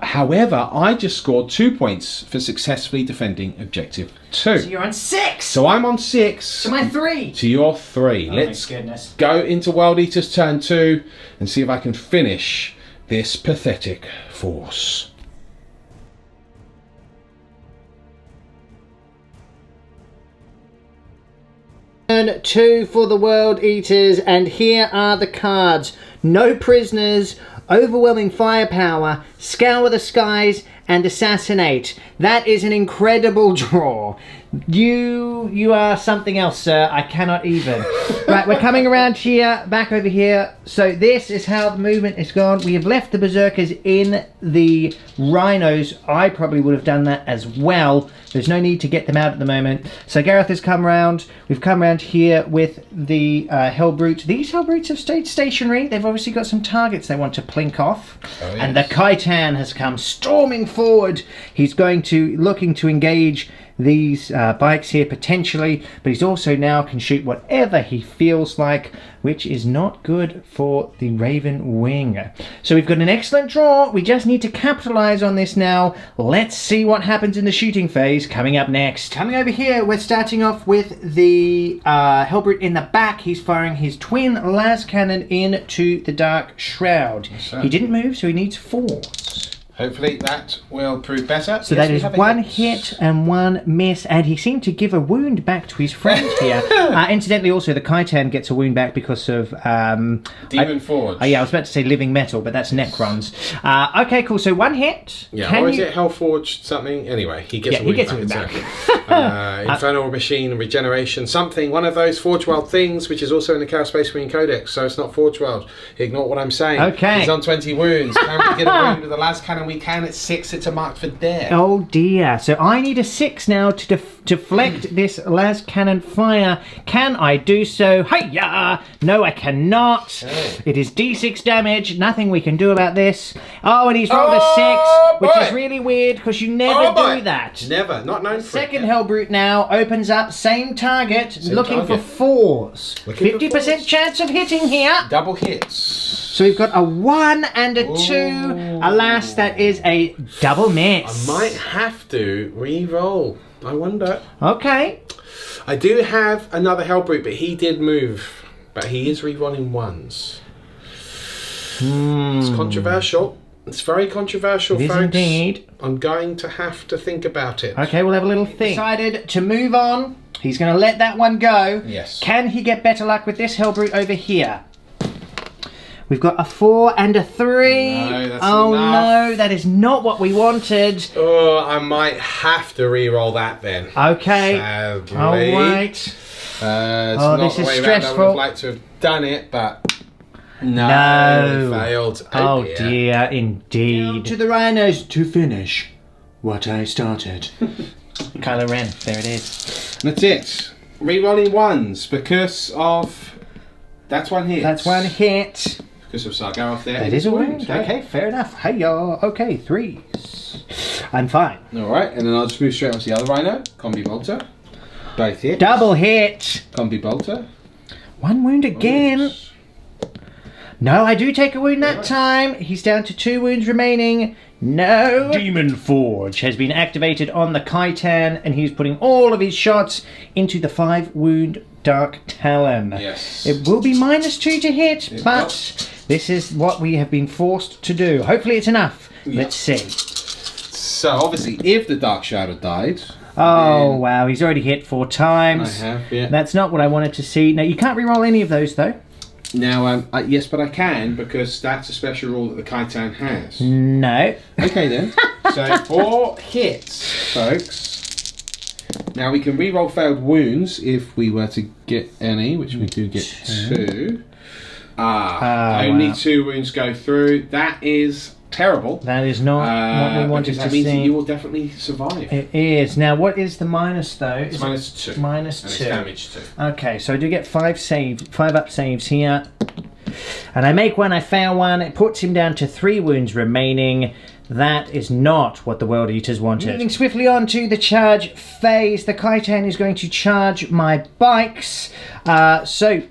However, I just scored 2 points for successfully defending objective 2. So you're on 6. So I'm on 6 To my 3. to your 3. Oh Let's my goodness. go into World Eater's turn 2 and see if I can finish this pathetic force. Turn 2 for the World Eaters, and here are the cards. No prisoners, overwhelming firepower, scour the skies, and assassinate. That is an incredible draw. You are something else, sir. I cannot even. Right, we're coming around here, back over here. So this is how the movement is gone. We have left the berserkers in the rhinos, I probably would have done that as well. There's no need to get them out at the moment. So Gareth has come round. We've come round here with the Hellbrute. These Hellbrutes have stayed stationary. They've obviously got some targets they want to plink off. Oh, yes. And the Khitan has come storming forward. He's looking to engage these bikes here potentially, but he's also now can shoot whatever he feels like, which is not good for the Ravenwing. So we've got an excellent draw. We just need to capitalize on this now. Let's see what happens in the shooting phase coming up next. Coming over here, we're starting off with the Hellbrute in the back. He's firing his twin las cannon into the Dark Shroud. Yes, sir. He didn't move, so he needs 4s. Hopefully that will prove better. So Yes, that we is have a 1 hit and 1 miss, and he seemed to give a wound back to his friend here. Incidentally, also the Khitan gets a wound back because of Demon Forge. yeah, I was about to say living metal, but that's Necrons. Okay, cool. So 1 hit. Yeah, or is it Hellforged something? Anyway, he gets Yeah, a he wound gets a back. wound back. Infernal Machine, Regeneration, something. One of those Forge World things, which is also in the Chaos Space Marine Codex, so it's not Forge World. Ignore what I'm saying. Okay. He's on 20 wounds. Can we get a wound with the las cannon? We can at 6. It's a mark for death. Oh dear. So I need a 6 now to deflect this las cannon fire. Can I do so? Hiya! No, I cannot. Okay. It is D6 damage. Nothing we can do about this. Oh, and he's rolled Oh, a 6, which is boy. really weird because you never Oh, boy. do that. Never. Not known for Second it. Hellbrute now opens up, same target, looking target. for 4s. Looking for 50% 4s. chance of hitting here. Double hits. So we've got a 1 and a 2. Ooh. Alas, that is a double miss. I might have to re-roll. I wonder. Okay. I do have another Hellbrute, but he did move. But he is re-rolling 1s. It's controversial. It's very controversial, It is folks. indeed. I'm going to have to think about it. Okay, we'll have a little think. Decided to move on. He's going to let that one go. Yes. Can he get better luck with this Hellbrute over here? We've got a 4 and a 3. No, that's oh enough. no, that is not what we wanted. Oh, I might have to re-roll that then. Okay. Sadly. All right. It's Oh, not this the is way round. I would stressful. have liked to have done it, but no, No. we failed. Oh dear, indeed. To the rhinos to finish what I started. Kylo Ren, there it is. That's it. Re-rolling 1s because of... That's 1 hit. That's 1 hit. Because of Sargaroth there. It is a wound. Okay, fair enough. Hey-ya. Okay, 3s. I'm fine. Alright, and then I'll just move straight on to the other rhino. Combi Bolter. Both hit. Double hit. Combi Bolter. 1 wound again. Oops. No, I do take a wound that time. He's down to 2 wounds remaining. No. Demon Forge has been activated on the Khitan, and he's putting all of his shots into the 5 wound Dark Talon. Yes. It will be -2 to hit, It but will. this is what we have been forced to do. Hopefully it's enough. Yeah. Let's see. So obviously, if the Dark Shadow died... Oh, then wow. He's already hit 4 I times. have, yeah. That's not what I wanted to see. Now, you can't re-roll any of those, though. Now, yes, but I can, because that's a special rule that the Khitan has. No. Okay then. So 4 hits, folks. Now we can re-roll failed wounds if we were to get any, which we do get 2. Only wow. 2 wounds go through. That is terrible. That is not what we wanted because to that means that see. you will definitely survive. It is. Now, what is the minus, though? It's Is -2. it minus And it's 2. damage 2. Okay, so I do get 5 up saves here. And I make 1, I fail 1. It puts him down to 3 wounds remaining. That is not what the World Eaters wanted. Moving swiftly on to the charge phase. The Khitan is going to charge my bikes. So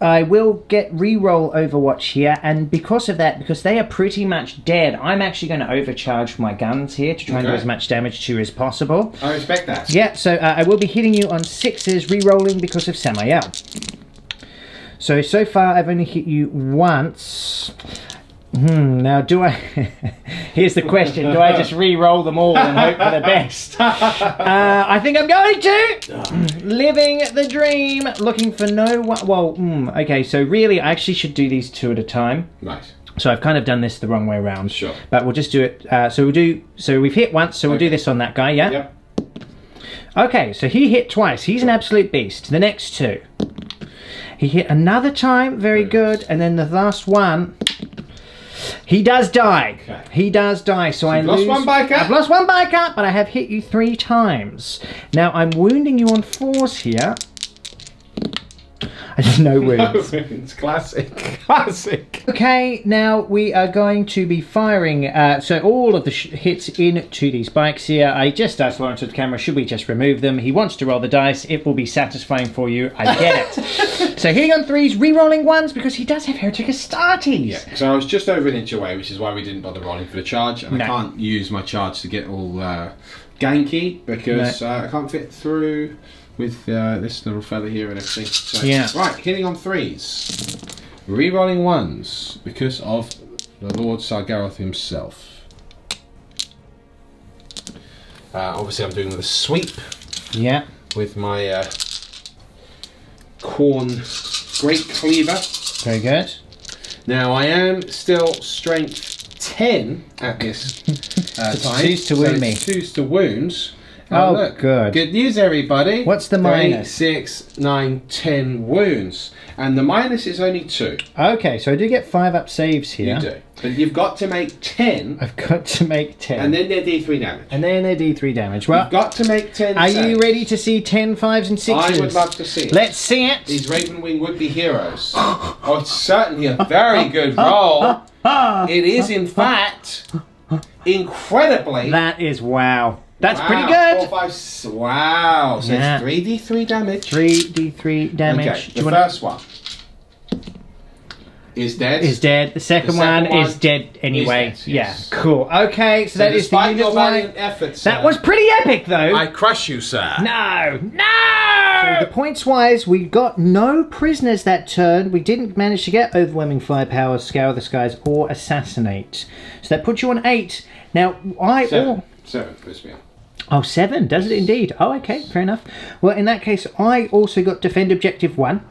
I will get re-roll Overwatch here, and because of that, because they are pretty much dead, I'm actually going to overcharge my guns here to try and do Okay. as much damage to you as possible. I respect that. Yeah, so I will be hitting you on 6s, re-rolling because of Samael. So far I've only hit you once. Now do I... Here's the question, do I just re-roll them all and hope for the best? I think I'm going to! Living the dream, looking for no one... Well, okay, so really I actually should do these 2 at a time. Right. So I've kind of done this the wrong way around. Sure. But we'll just do it... So we've hit once, so we'll do this on that guy, yeah? Yep. Okay, so he hit twice. He's an absolute beast. The next 2. He hit another time, very good, and then the last one... He does die. Okay. He does die. So I you've lose. lost one biker? I've lost one biker, but I have hit you 3 times. Now I'm wounding you on 4s here. I just no wounds. It's classic. Classic. Okay, now we are going to be firing. So all of the hits into these bikes here. I just asked Lawrence at the camera, should we just remove them? He wants to roll the dice. It will be satisfying for you. I get it. So hitting on 3s, re-rolling 1s because he does have Heretic Astartes. Yeah, so I was just over an inch away, which is why we didn't bother rolling for the charge. And No. I can't use my charge to get all ganky because I can't fit through with this little fella here and everything. So, Yeah. Right, hitting on 3s. Re-rolling 1s because of the Lord Sargeroth himself. Obviously I'm doing with a sweep Yeah. with my Corn Great Cleaver. Very good. Now I am still strength 10 at this time. 2s to wound me. It's 2s to wounds. Oh, look. good. Good news, everybody. What's the 3, minus? 6, 9, 10 wounds. And the minus is only 2. Okay, so I do get 5 up saves here. You do. But you've got to make 10. I've got to make 10. And then they're D3 damage. And then they D3 damage. Well, You've got to make 10 are saves. you ready to see 10 5s and 6s? I would love to see it. Let's see it. These Ravenwing would be heroes. Oh, it's certainly a very good roll. It is, in fact, incredibly... That is wow. That's Wow, pretty good. 4, 5, 6. Wow. So Yeah. it's 3d3 damage. 3d3 damage. Okay, Do you the wanna- first one is dead. Is dead. The second one is dead anyway. is dead, yes. Yeah, cool. Okay, so that is the despite unit your line. valiant efforts, That sir, was pretty epic, though. I crush you, sir. No! So the points wise, we got no prisoners that turn. We didn't manage to get overwhelming firepower, scour the skies, or assassinate. So that puts you on 8. Now, Seven puts me on. Oh, 7, does it indeed? Oh, okay, fair enough. Well, in that case, I also got Defend Objective 1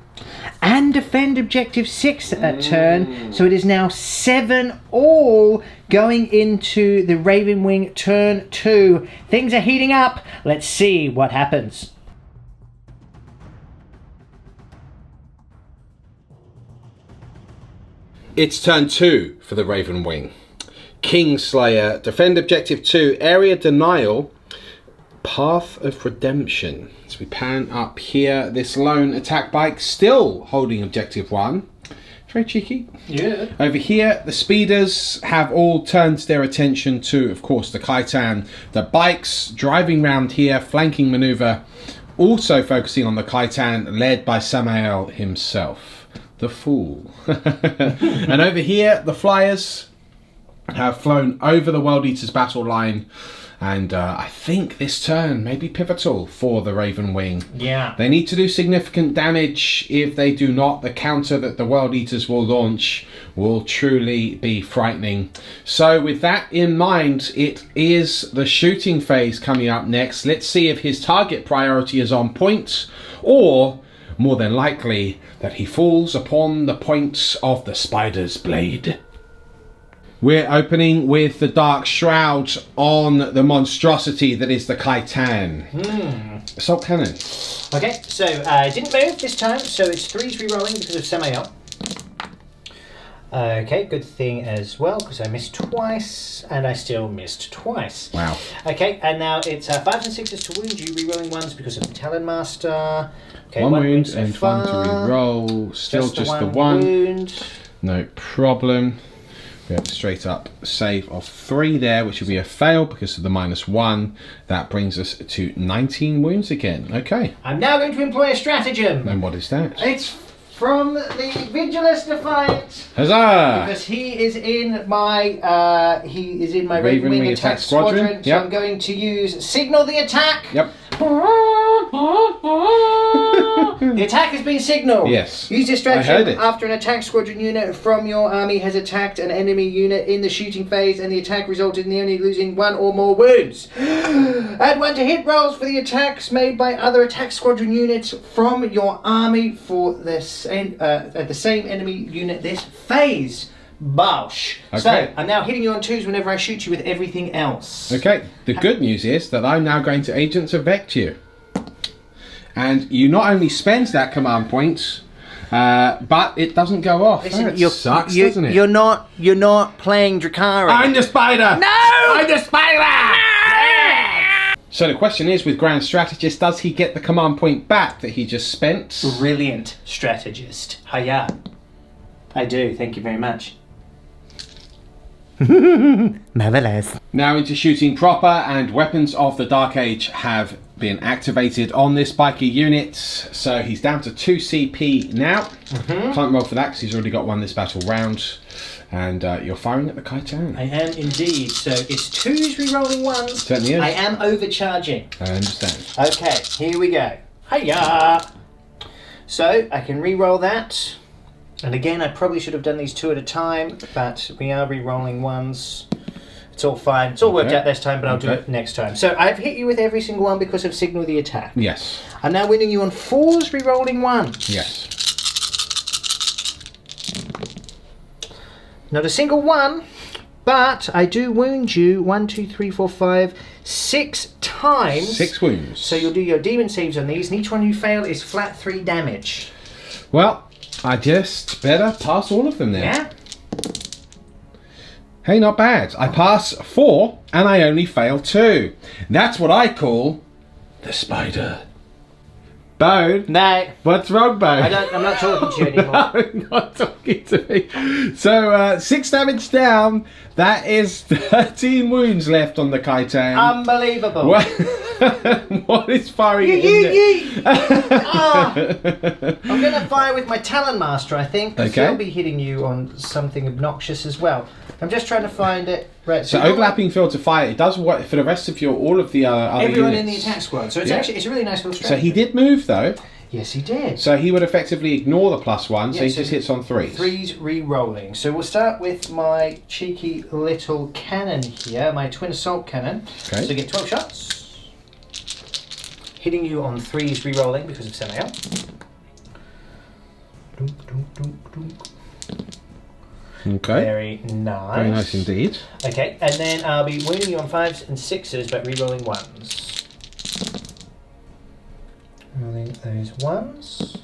and Defend Objective 6 at turn. So it is now 7 all going into the Ravenwing turn 2. Things are heating up. Let's see what happens. It's turn 2 for the Ravenwing. Kingslayer, Defend Objective 2, Area Denial, Path of Redemption. So we pan up here. This lone attack bike still holding Objective 1. Very cheeky. Yeah. Over here, the speeders have all turned their attention to, of course, the Khitan. The bikes driving round here, flanking maneuver, also focusing on the Khitan, led by Samael himself, the fool. And over here, the flyers have flown over the World Eaters battle line, and I think this turn may be pivotal for the Ravenwing. Yeah. They need to do significant damage. If they do not, the counter that the World Eaters will launch will truly be frightening. So with that in mind, it is the shooting phase coming up next. Let's see if his target priority is on point, or more than likely that he falls upon the point of the spider's blade. We're opening with the Dark Shroud on the monstrosity that is the Khitan. Assault cannon. Okay, so didn't move this time, so it's 3s re-rolling because of Samael. Okay, good thing as well, because I missed twice, and I still missed twice. Wow. Okay, and now it's 5s and 6s to wound you, re-rolling 1s because of the Talon Master. Okay, one wound so and far. 1 to re-roll. Still just the one one. wound. No problem. We have a straight up save of 3 there, which will be a fail because of the -1. That brings us to 19 wounds again. Okay. I'm now going to employ a stratagem. And what is that? It's from the Vigilus Defiant. Huzzah! Because he is in my Ravenwing attack squadron. So Yep. I'm going to use Signal the Attack. Yep. The attack has been signalled. Yes. Use this I heard stratagem it. after an attack squadron unit from your army has attacked an enemy unit in the shooting phase and the attack resulted in the enemy losing 1 or more wounds. Add 1 to hit rolls for the attacks made by other attack squadron units from your army for the same enemy unit this phase. Bosh. Okay. So, I'm now hitting you on 2s whenever I shoot you with everything else. Okay, the good news is that I'm now going to Agents of Vect you. And you not only spend that command point, But it doesn't go off. Listen, It sucks, doesn't it? You're not playing Drakari. I'm the spider! No! I'm the spider! So the question is, with Grand Strategist, does he get the command point back that he just spent? Brilliant strategist. Hiya. I do, thank you very much. Marvelous. Now into shooting proper, and weapons of the Dark Age have been activated on this biker unit. So he's down to 2 CP now. Can't roll for that because he's already got one this battle round. And you're firing at the Kaitan. I am indeed. So it's 2s re-rolling 1s. Certainly is. I am overcharging. I understand. Okay, here we go. Hiya! So I can re-roll that. And again, I probably should have done these 2 at a time, but we are re-rolling 1s. It's all fine. It's all worked out this time, but I'll do it next time. So I've hit you with every single one because of Signal the Attack. Yes. I'm now winning you on 4s re-rolling 1s. Yes. Not a single one, but I do wound you 1, 2, 3, 4, 5, 6 times. 6 wounds. So you'll do your demon saves on these, and each one you fail is flat 3 damage. Well, I just better pass all of them then. Yeah? Hey, not bad. I pass 4 and I only fail 2. That's what I call the spider. Bone? No. What's wrong, Bone? I'm not talking to you anymore. I'm not talking to me. So, 6 damage down. That is 13 wounds left on the Kaitan. Unbelievable. What is firing in I'm going to fire with my Talon Master, I think. Because Okay. he'll be hitting you on something obnoxious as well. I'm just trying to find it. Right. So overlapping field to fire, it does work for the rest of all of the other everyone units. in the attack squad. So it's Yeah. actually, it's a really nice little So strategy. he did move though. Yes, he did. So he would effectively ignore the +1, so Yeah, he so just hits on 3s. 3s re-rolling. So we'll start with my cheeky little cannon here, my twin assault cannon. Okay. So you get 12 shots. Hitting you on 3s re-rolling because of Samael. Okay. Very nice. Very nice indeed. Okay, and then I'll be wounding you on 5s and 6s, but re-rolling 1s. Rolling those 1s.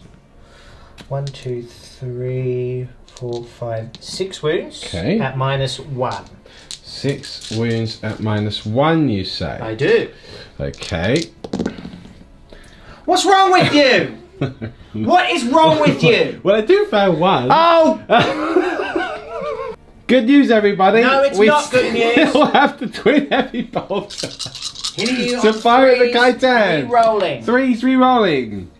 1, 2, 3, 4, 5, 6 wounds. Okay. At -1. 6 wounds at -1, you say? I do. Okay. What's wrong with you? What is wrong with you? Well, I do fail 1. Oh! Good news, everybody. No, it's not good news. We'll have the twin heavy bolt. Hitting you So on fire at the 3s, Kaitan. re-rolling. 3s re-rolling.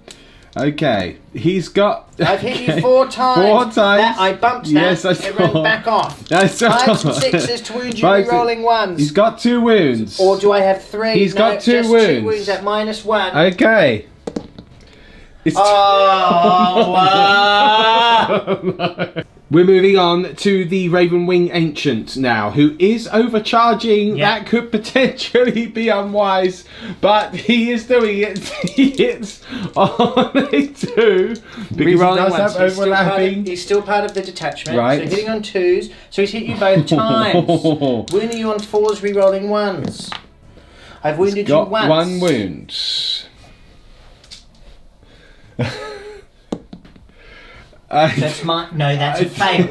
Okay. He's got... I've hit you 4 times. 4 times. That, I bumped that. Yes, I It went saw. back off. I saw. 5s and 6s to wound you, 5s. re-rolling 1s. He's got 2 wounds. Or do I have 3? He's No, got 2 just wounds. 2 wounds at -1. Okay. It's Oh, We're moving on to the Ravenwing Ancient now, who is overcharging. Yeah. That could potentially be unwise, but he is doing it. He hits on a 2 because he Re-rolling does ones. have overlapping. He's still part of the detachment. Right. So hitting on 2s. So he's hit you both times. Wounding you on 4s, re-rolling 1s. I've wounded you Got once. 1 wound. That's that's a fail.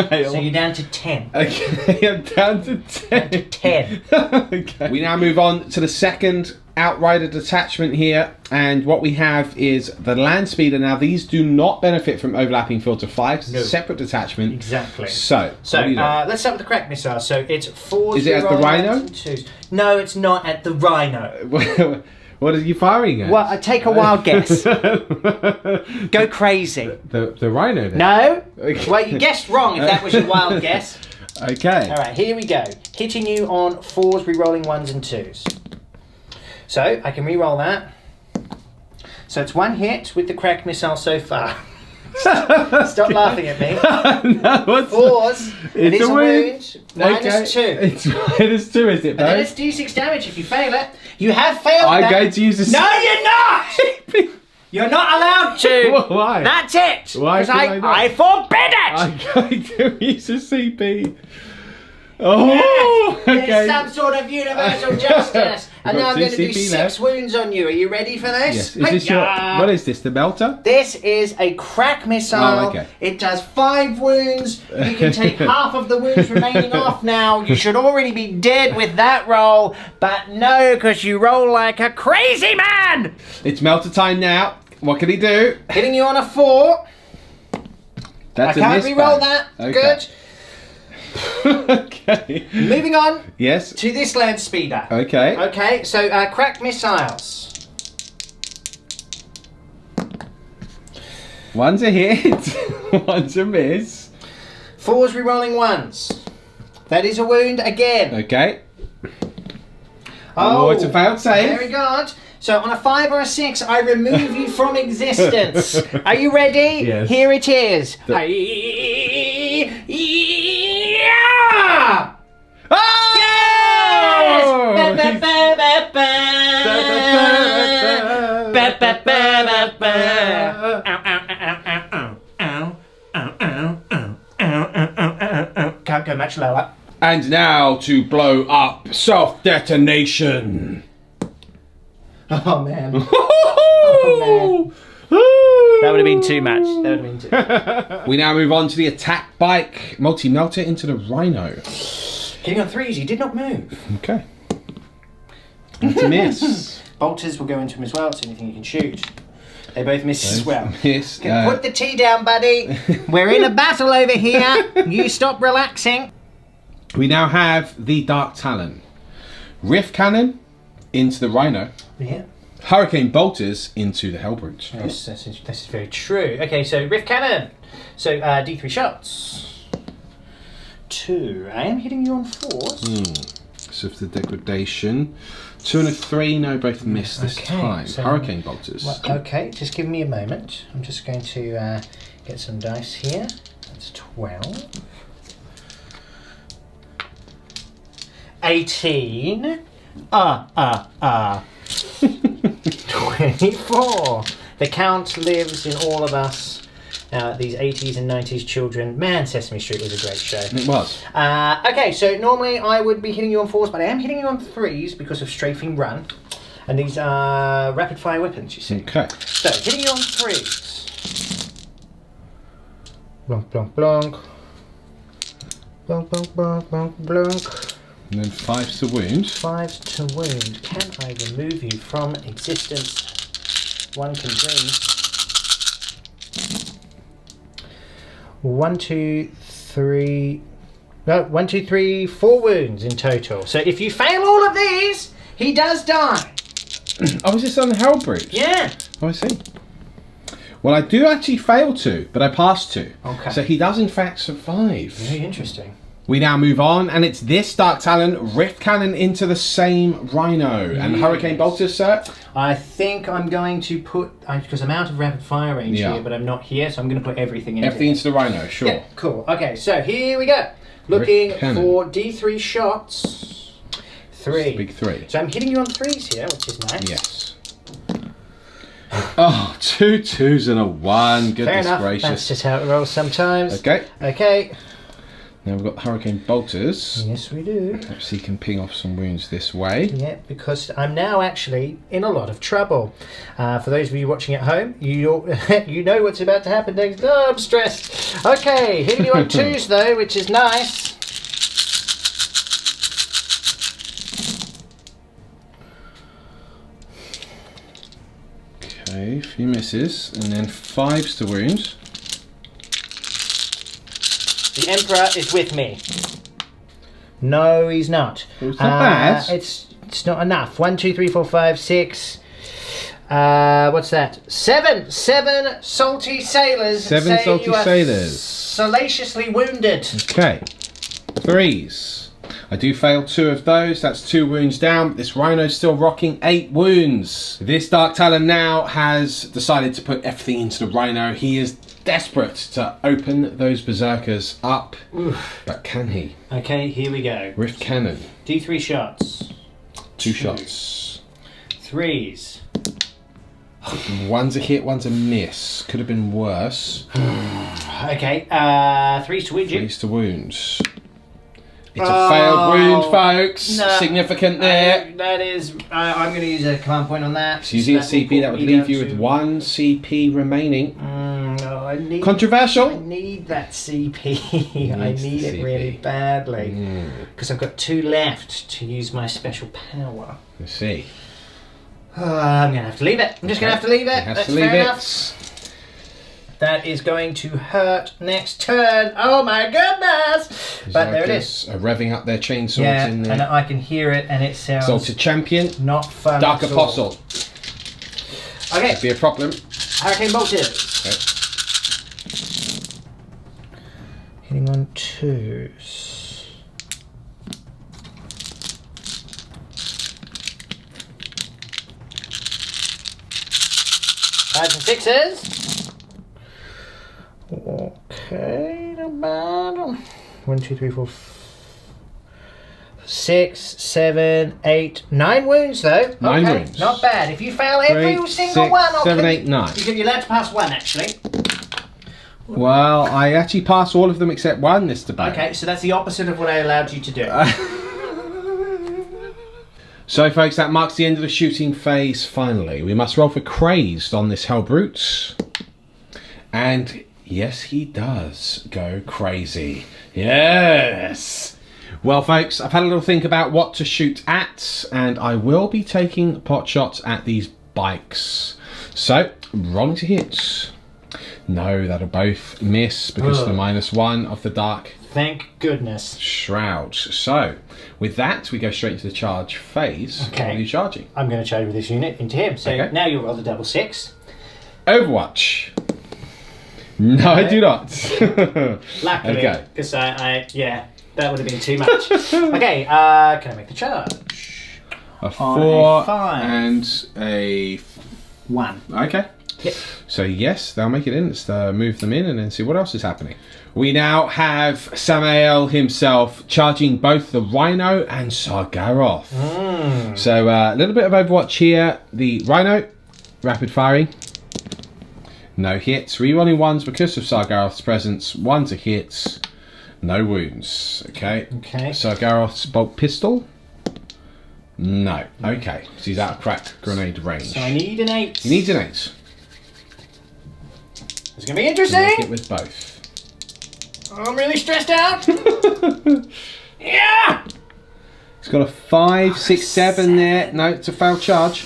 Fail. So you're down to 10. Okay, I'm down to 10. 10. Okay. We now move on to the second Outrider detachment here, and what we have is the Land Speeder. Now, these do not benefit from overlapping filter 5, it's No. a separate detachment. Exactly. So So what do you do? let's start with the crack missile. So it's 4s, Is it at the re-rolling Rhino? 1s and 2s. No, it's not at the Rhino. What are you firing at? Well, I take a wild guess. Go crazy. The Rhino then? No? Okay. Well, you guessed wrong if that was your wild guess. Okay. Alright, here we go. Hitting you on 4s, re-rolling 1s and 2s. So, I can re-roll that. So it's 1 hit with the crack missile so far. Stop laughing at me. No, what's 4s, it is a wound, -2. It's -2, is it, And then though? it's d6 damage if you fail it. You have failed I'm that. going to use the... No, you're not! You're not allowed to! Why? That's it! Why Because can I not? I forbid it! I'm going to use a CP. Oh, There's okay. some sort of universal justice, And now I'm got going to do 2 CP 6 left. wounds on you. Are you ready for this? Yes. Is this your? Hi-ya! What is this? The melter? This is a crack missile. Oh, okay. It does 5 wounds. You can take half of the wounds remaining off now. You should already be dead with that roll, but no, because you roll like a crazy man. It's melter time now. What can he do? Hitting you on a 4. That's I a can't miss re-roll bang. that. Okay. Good. Okay. Moving on Yes. to this land speeder. Okay. Okay, so crack missiles. One's a hit. One's a miss. 4's re-rolling 1s. That is a wound again. Okay. Oh, it's a failed save. Very good. So on a 5 or a 6, I remove you from existence. Are you ready? Yes. Here it is. Yeah! Oh! Can't go much lower. And now to blow up self-detonation. Oh man. Oh, That would have been too much. That would have been too much. We now move on to the attack bike multi-melter into the Rhino. Hitting on 3s, he did not move. Okay. That's a miss. Bolters will go into him as well, it's the only thing you can shoot. They both miss as well. Miss. Put the tea down, buddy. We're in a battle over here. You stop relaxing. We now have the Dark Talon. Rift Cannon into the Rhino. Yeah. Hurricane Bolters into the Hellbrute. Yes, this is very true. Okay, so Rift Cannon. So D3 shots. 2. I am hitting you on 4s. So for the degradation. 2 and a 3, no, both missed this Okay, time. so- Hurricane Bolters. Well, okay, just give me a moment. I'm just going to get some dice here. That's 12. 18. 24. The Count lives in all of us. These 80s and 90s children. Man, Sesame Street was a great show. It was. Okay, so normally I would be hitting you on 4s, but I am hitting you on 3s because of strafing run. And these are rapid fire weapons, you see. Okay. So, hitting you on 3s. Blunk, blunk, blunk. Blunk, blunk, blunk, blunk, blunk. And then 5s to wound. 5s to wound. Can I remove you from existence? One can dream. 1, 2, 3. No, 1, 2, 3, 4 wounds in total. So if you fail all of these, he does die. Oh, is this on the Hellbrute? Yeah. Oh, I see. Well, I do actually fail 2, but I passed 2. Okay. So he does in fact survive. Very interesting. We now move on, and it's this Dark Talon Rift Cannon into the same Rhino. And Hurricane Bolters, sir? I think I'm going to put, because I'm out of rapid fire range here, but I'm not here, so I'm going to put everything in. Everything into the Rhino, sure. Yeah, cool. Okay, so here we go. Looking Rift Cannon. for D3 shots. 3. Big 3. So I'm hitting you on 3s here, which is nice. Yes. Oh, 2 2s and a 1. Goodness Fair enough. gracious. That's just how it rolls sometimes. Okay. Okay. Now we've got Hurricane Bolters. Yes, we do. Perhaps he can ping off some wounds this way. Yeah, because I'm now actually in a lot of trouble. For those of you watching at home, you know what's about to happen next. Oh, I'm stressed. Okay, hitting you on 2s though, which is nice. Okay, a few misses, and then 5s to wound. The Emperor is with me. No, he's not. Well, it's not bad. It's not enough. 1, 2, 3, 4, 5, 6. What's that? 7 salty sailors. 7 say salty you are sailors. Salaciously wounded. Okay. 3s. I do fail 2 of those. That's 2 wounds down. But this Rhino's still rocking 8 wounds. This Dark Talon now has decided to put everything into the Rhino. He is desperate to open those berserkers up. Oof. But can he? Okay, here we go. Rift Cannon. D3 shots. 2 shots. 3s. One's a hit, one's a miss. Could have been worse. Okay, 3s to wound you. 3s to wound. It's a failed wound, folks. No. Significant there. That is, I'm going to use a command point on that. So using a CP, that would leave you with 1 CP remaining. No, I need. Controversial. I need that CP. I need it CP. really badly because I've got 2 left to use my special power. Let's see. I'm going to have to leave it. I'm just going to have to leave it. That's fair enough. That is going to hurt next turn. Oh my goodness! But there it is. Revving up their chainsaws in there. And I can hear it, and it sounds Exalted Champion. not fun. Dark at all. Apostle. Okay. Could be a problem. Hurricane bolted. Okay. Hitting on 2s. Fives and 6s. Okay, not bad. 1, 2, 3, 4, 6, 7, 8, 9 wounds though. 9 okay, wounds. Not bad. If you fail every 3, single 6, one, 7, 8, 9. you're allowed to pass 1 actually. Well, I actually passed all of them except 1 this debate. Okay, so that's the opposite of what I allowed you to do. So, folks, that marks the end of the shooting phase. Finally, we must roll for crazed on this Hellbrute, and yes, he does go crazy. Yes. Well, folks, I've had a little think about what to shoot at, and I will be taking pot shots at these bikes. So, rolling to hit. No, that'll both miss because of the -1 of the dark. Thank goodness. Shroud. So, with that, we go straight into the charge phase. Okay. What are you charging? I'm going to charge with this unit into him. So Okay. now you roll the double 6. Overwatch. No, I do not. Luckily, Okay. because yeah, that would have been too much. Okay, can I make the charge? A 4 5. and a... 1. Okay. Yep. So yes, they'll make it in. Let's move them in and then see what else is happening. We now have Samael himself charging both the Rhino and Sargaroth. So a little bit of Overwatch here. The Rhino, rapid firing. No hits. Rerolling 1s because of Sargaroth's presence. 1s are hits. No wounds. Okay. Okay. Sargaroth's bolt pistol. No. Okay. So he's out of crack grenade range. So I need an 8. He needs an 8. It's going to be Make it interesting. with both. I'm really stressed out. Yeah! He's got a 5, 6, 7 there. No, it's a foul charge.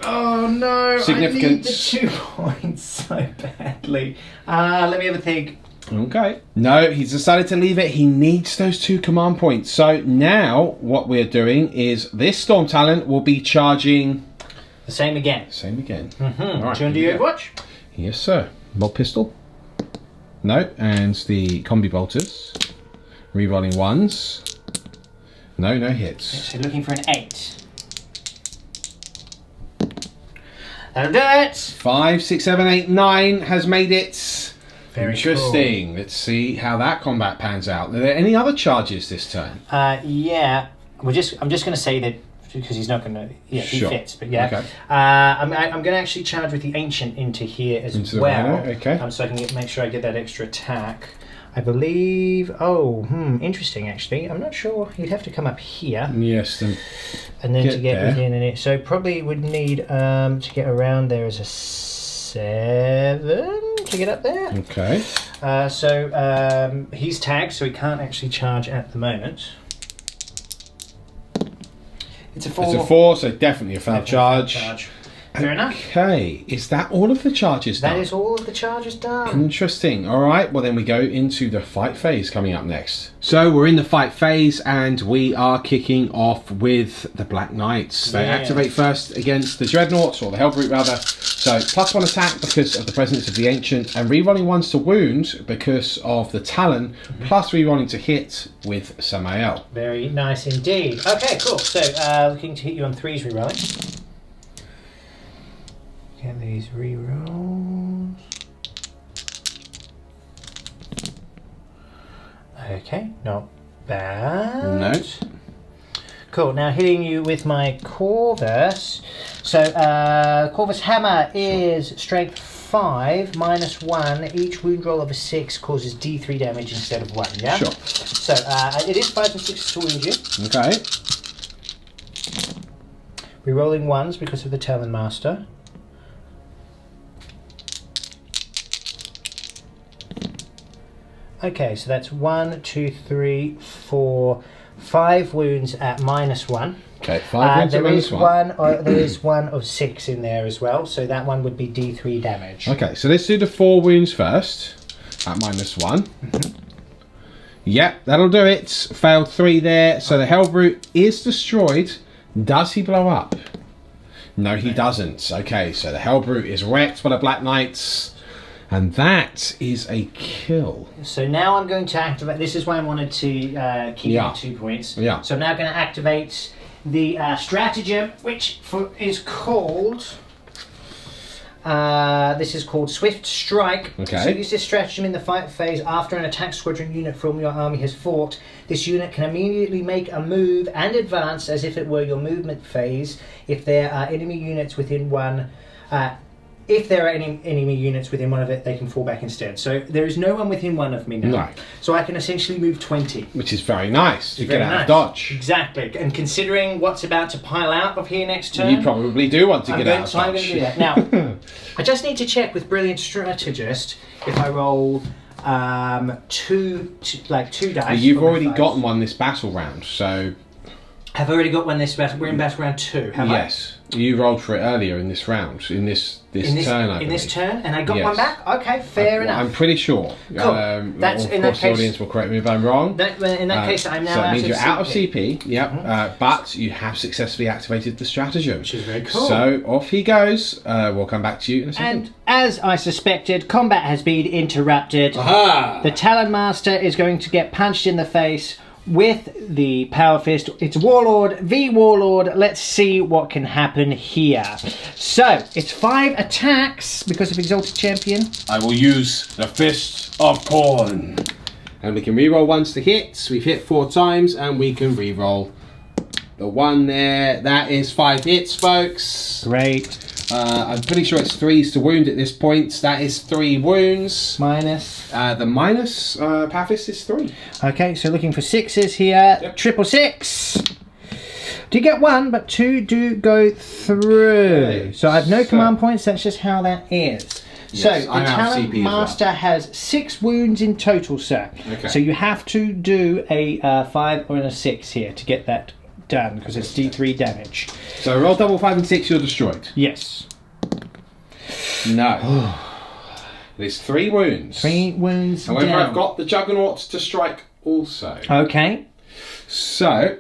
Oh no, Significance. I need the 2 points so badly. Let me have a think. Okay. No, he's decided to leave it. He needs those 2 command points. So now what we're doing is this Storm Talent will be charging... The same again. Same again. All right, do you want to do here we your go. watch? Yes, sir. Bolt pistol. No, and the combi bolters. Rerolling 1s. No, no hits. So looking for an 8. That'll do it. 5, 6, 7, 8, 9 has made it. Very Interesting. Let's see how that combat pans out. Are there any other charges this turn? Yeah. I'm just going to say that because he's not going to. Yeah, Sure. he fits. But yeah, Okay. I'm going to actually charge with the ancient into here as Into the well. Rhino, okay. So I can make sure I get that extra attack. I believe. Oh, interesting. Actually, I'm not sure. You'd have to come up here Yes, then and then get to get there. within it. So probably would need to get around there as a 7 to get up there. okay. So he's tagged, so he can't actually charge at the moment. It's a 4. It's a 4, so definitely a foul charge. Fair enough. Okay, is that all of the charges done? That is all of the charges done. Interesting. All right, well then we go into the fight phase coming up next. So we're in the fight phase and we are kicking off with the Black Knights. They Yeah. activate first against the Dreadnoughts, or the Hellbrute rather. So +1 attack because of the presence of the Ancient, and rerolling 1s to wound because of the Talon, plus rerolling to hit with Samael. Very nice indeed. Okay, cool. So looking to hit you on 3s rerolling. Get these rerolls. Okay, not bad. No. Cool, now hitting you with my Corvus. So, Corvus Hammer is strength 5 minus 1. Each wound roll of a 6 causes D3 damage instead of 1, yeah? Sure. So it is 5 and 6 to wound you. Okay. Rerolling 1s because of the Talon Master. Okay, so that's 1, 2, 3, 4, 5 wounds at -1. Okay, 5 wounds at -1. There is one of 6 in there as well, so that one would be D3 damage. Okay, so let's do the 4 wounds first at -1. Yep, that'll do it. Failed 3 there. So the Hellbrute is destroyed. Does he blow up? No, he doesn't. Okay, so the Hellbrute is wrecked by the Black Knights. And that is a kill. So now I'm going to activate... This is why I wanted to keep it at 2 points. Yeah. So I'm now going to activate the stratagem, which is called... this is called Swift Strike. Okay. So use this stratagem in the fight phase after an attack squadron unit from your army has fought. This unit can immediately make a move and advance as if it were your movement phase if there are enemy units within one... if there are any enemy units within one of it, they can fall back instead. So there is no one within one of me now. No. So I can essentially move 20. Which is very nice to Very get out nice. of dodge. Exactly. And considering what's about to pile out of here next turn... You probably do want to get out of So I'm going dodge. to do that. Now, I just need to check with Brilliant Strategist if I roll two dice. You've for my already fives. gotten one this battle round, so... I've already got one this battle. We're in battle round 2, have I? Yes. You rolled for it earlier in this round, in this turn, I in this believe. turn, and I got Yes. one back. Okay, fair enough. I'm pretty sure. Cool. That's in of that course, the case- audience will correct me if I'm wrong. In that case, I'm now so it out means of you're out of CP. CP. Yep. But you have successfully activated the stratagem, Which is very cool. So off he goes. We'll come back to you in a second. And as I suspected, combat has been interrupted. Aha! The Talon Master is going to get punched in the face with the Power Fist. It's Warlord v Warlord. Let's see what can happen here. So, it's 5 attacks because of Exalted Champion. I will use the Fist of Corn. And we can reroll ones to hit. We've hit 4 times, and we can reroll the 1 there. That is 5 hits, folks. Great. I'm pretty sure it's 3s to wound at this point. That is 3 wounds. Minus. The minus Power Fist is 3. Okay, so looking for 6s here. Yep. Triple 6. Do get 1, but 2 do go through. Okay, So I have no so- command points. That's just how that is. So Yes, the I have Talon CP as well. Master has 6 wounds in total, sir. Okay. So you have to do a 5 or a 6 here to get that done because it's D3 damage. So roll double 5 and 6, you're destroyed. Yes. No. There's 3 wounds. 3 wounds However, down. I've got the Juggernauts to strike also. Okay. So,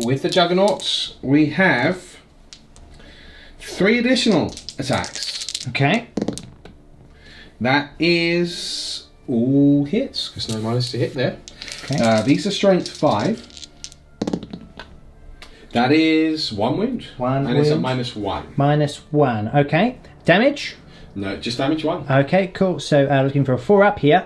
with the Juggernauts, we have 3 additional attacks. Okay. That is all hits, because no minus to hit there. Okay. These are strength 5. That is 1 wound. 1 and it's a wound. -1. -1. Okay. Damage? No, just damage 1. Okay, cool. So looking for a 4 up here.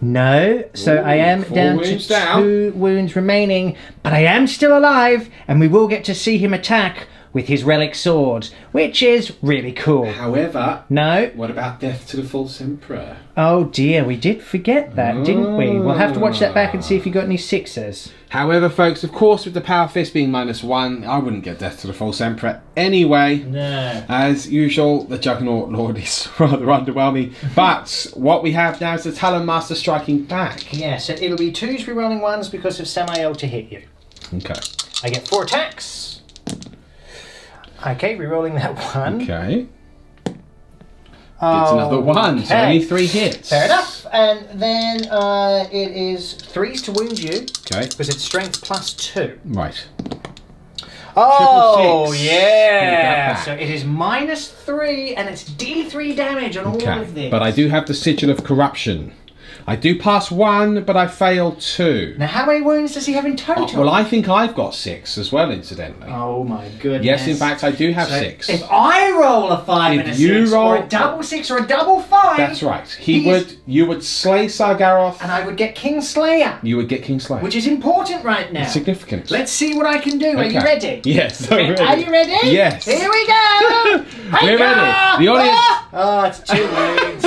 No. So Ooh, I am 4 down to wounds down. 2 wounds remaining, but I am still alive, and we will get to see him attack with his relic sword, which is really cool. However, No. what about death to the false emperor? Oh dear, we did forget that, didn't we? We'll have to watch that back and see if you got any 6s. However, folks, of course, with the Power Fist being -1, I wouldn't get death to the false emperor anyway. No. As usual, the Juggernaut Lord is rather underwhelming. But what we have now is the Talon Master striking back. Yeah, so it'll be 2s rerolling 1s because of Samael to hit you. Okay. I get 4 attacks. Okay, rerolling that 1. Okay. It's another 1, so Okay. only 3 hits. Fair enough. And then it is 3s to wound you Okay. because it's strength +2. Right. Oh, Triple 6. yeah. Take that So back. it is -3 and it's D3 damage on all Okay. of this. But I do have the Sigil of Corruption. I do pass 1, but I fail 2. Now, how many wounds does he have in total? Well, I think I've got 6 as well, incidentally. Oh my goodness. Yes, in fact, I do have So 6. If I roll a 5 If and a you 6, roll- or a double 6 or a double 5, That's right. You would slay Sargaroth. and I would get Kingslayer, You would get Kingslayer. which is important right now. Significant. Let's see what I can do. Are you Okay. ready? Yes, I'm ready. Are you ready? Yes. Here we go. We're ready. The audience. Oh, it's 2 wounds.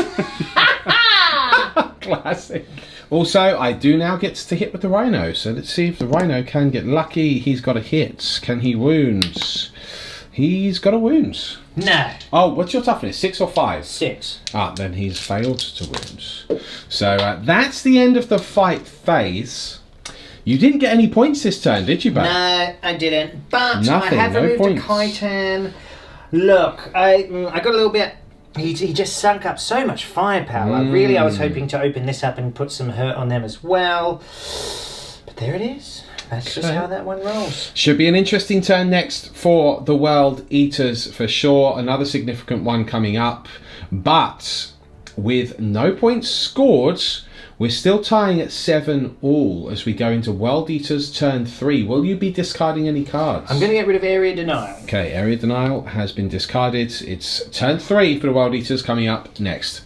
Classic. Also, I do now get to hit with the Rhino, so let's see if the Rhino can get lucky. He's got a hit. Can he wounds? He's got a wounds. No. Oh, what's your toughness? 6 or 5? 6. Ah, then he's failed to wounds. So that's the end of the fight phase. You didn't get any points this turn, did you, Bo? No, I didn't. But Nothing, I have no removed points. a Khitan. Look, I got a little bit. He just sunk up so much firepower. Really, I was hoping to open this up and put some hurt on them as well. But there it is. That's just Okay. how that one rolls. Should be an interesting turn next for the World Eaters for sure. Another significant one coming up. But with no points scored, we're still tying at 7 all as we go into World Eaters turn 3. Will you be discarding any cards? I'm going to get rid of Area Denial. Okay, Area Denial has been discarded. It's turn 3 for the World Eaters coming up next.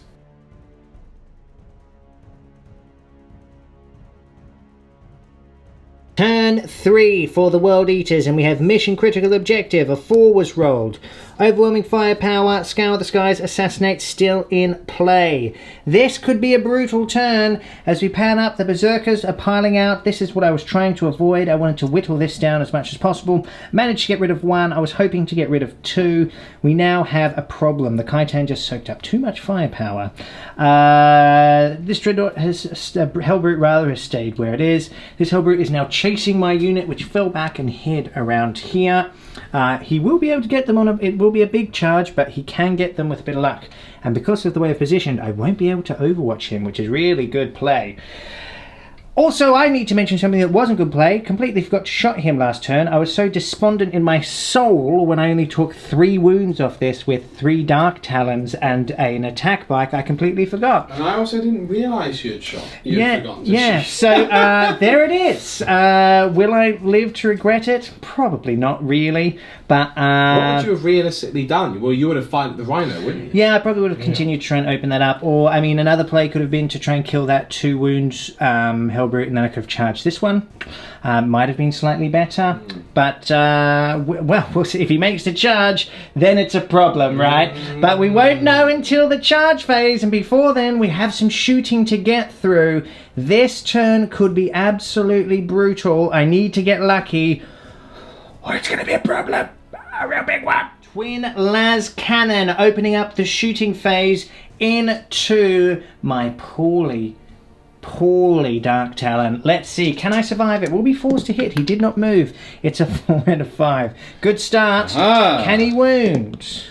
Turn 3 for the World Eaters, and we have mission critical objective. A 4 was rolled. Overwhelming firepower, scour the skies, assassinate still in play. This could be a brutal turn as we pan up. The berserkers are piling out. This is what I was trying to avoid. I wanted to whittle this down as much as possible. Managed to get rid of 1. I was hoping to get rid of 2. We now have a problem. The Khitan just soaked up too much firepower. This Dreadnought has Hellbrute rather has stayed where it is. This Hellbrute is now chasing my unit, which fell back and hid around here. He will be able to get them on it will be a big charge, but he can get them with a bit of luck. And because of the way I've positioned, I won't be able to overwatch him, which is really good play. Also, I need to mention something that wasn't good play. Completely forgot to shot him last turn. I was so despondent in my soul when I only took 3 wounds off this with 3 Dark Talons and an attack bike. I completely forgot. And I also didn't realise you had shot. So there it is. Will I live to regret it? Probably not really. But what would you have realistically done? Well, you would have fired the Rhino, wouldn't you? yeah, I probably would have continued to try and open that up. Or, I mean, another play could have been to try and kill that 2 wounds Hellbrute, and then I could have charged this one. Might have been slightly better. But, well, we'll see. If he makes the charge, then it's a problem, right? But we won't know until the charge phase, and before then, we have some shooting to get through. This turn could be absolutely brutal. I need to get lucky, or it's going to be a problem. A real big one. Twin las cannon opening up the shooting phase into my poorly Dark Talon. Let's see, can I survive it? We'll be forced to hit. He did not move. It's a 4 out of 5. Good start. Can he wound?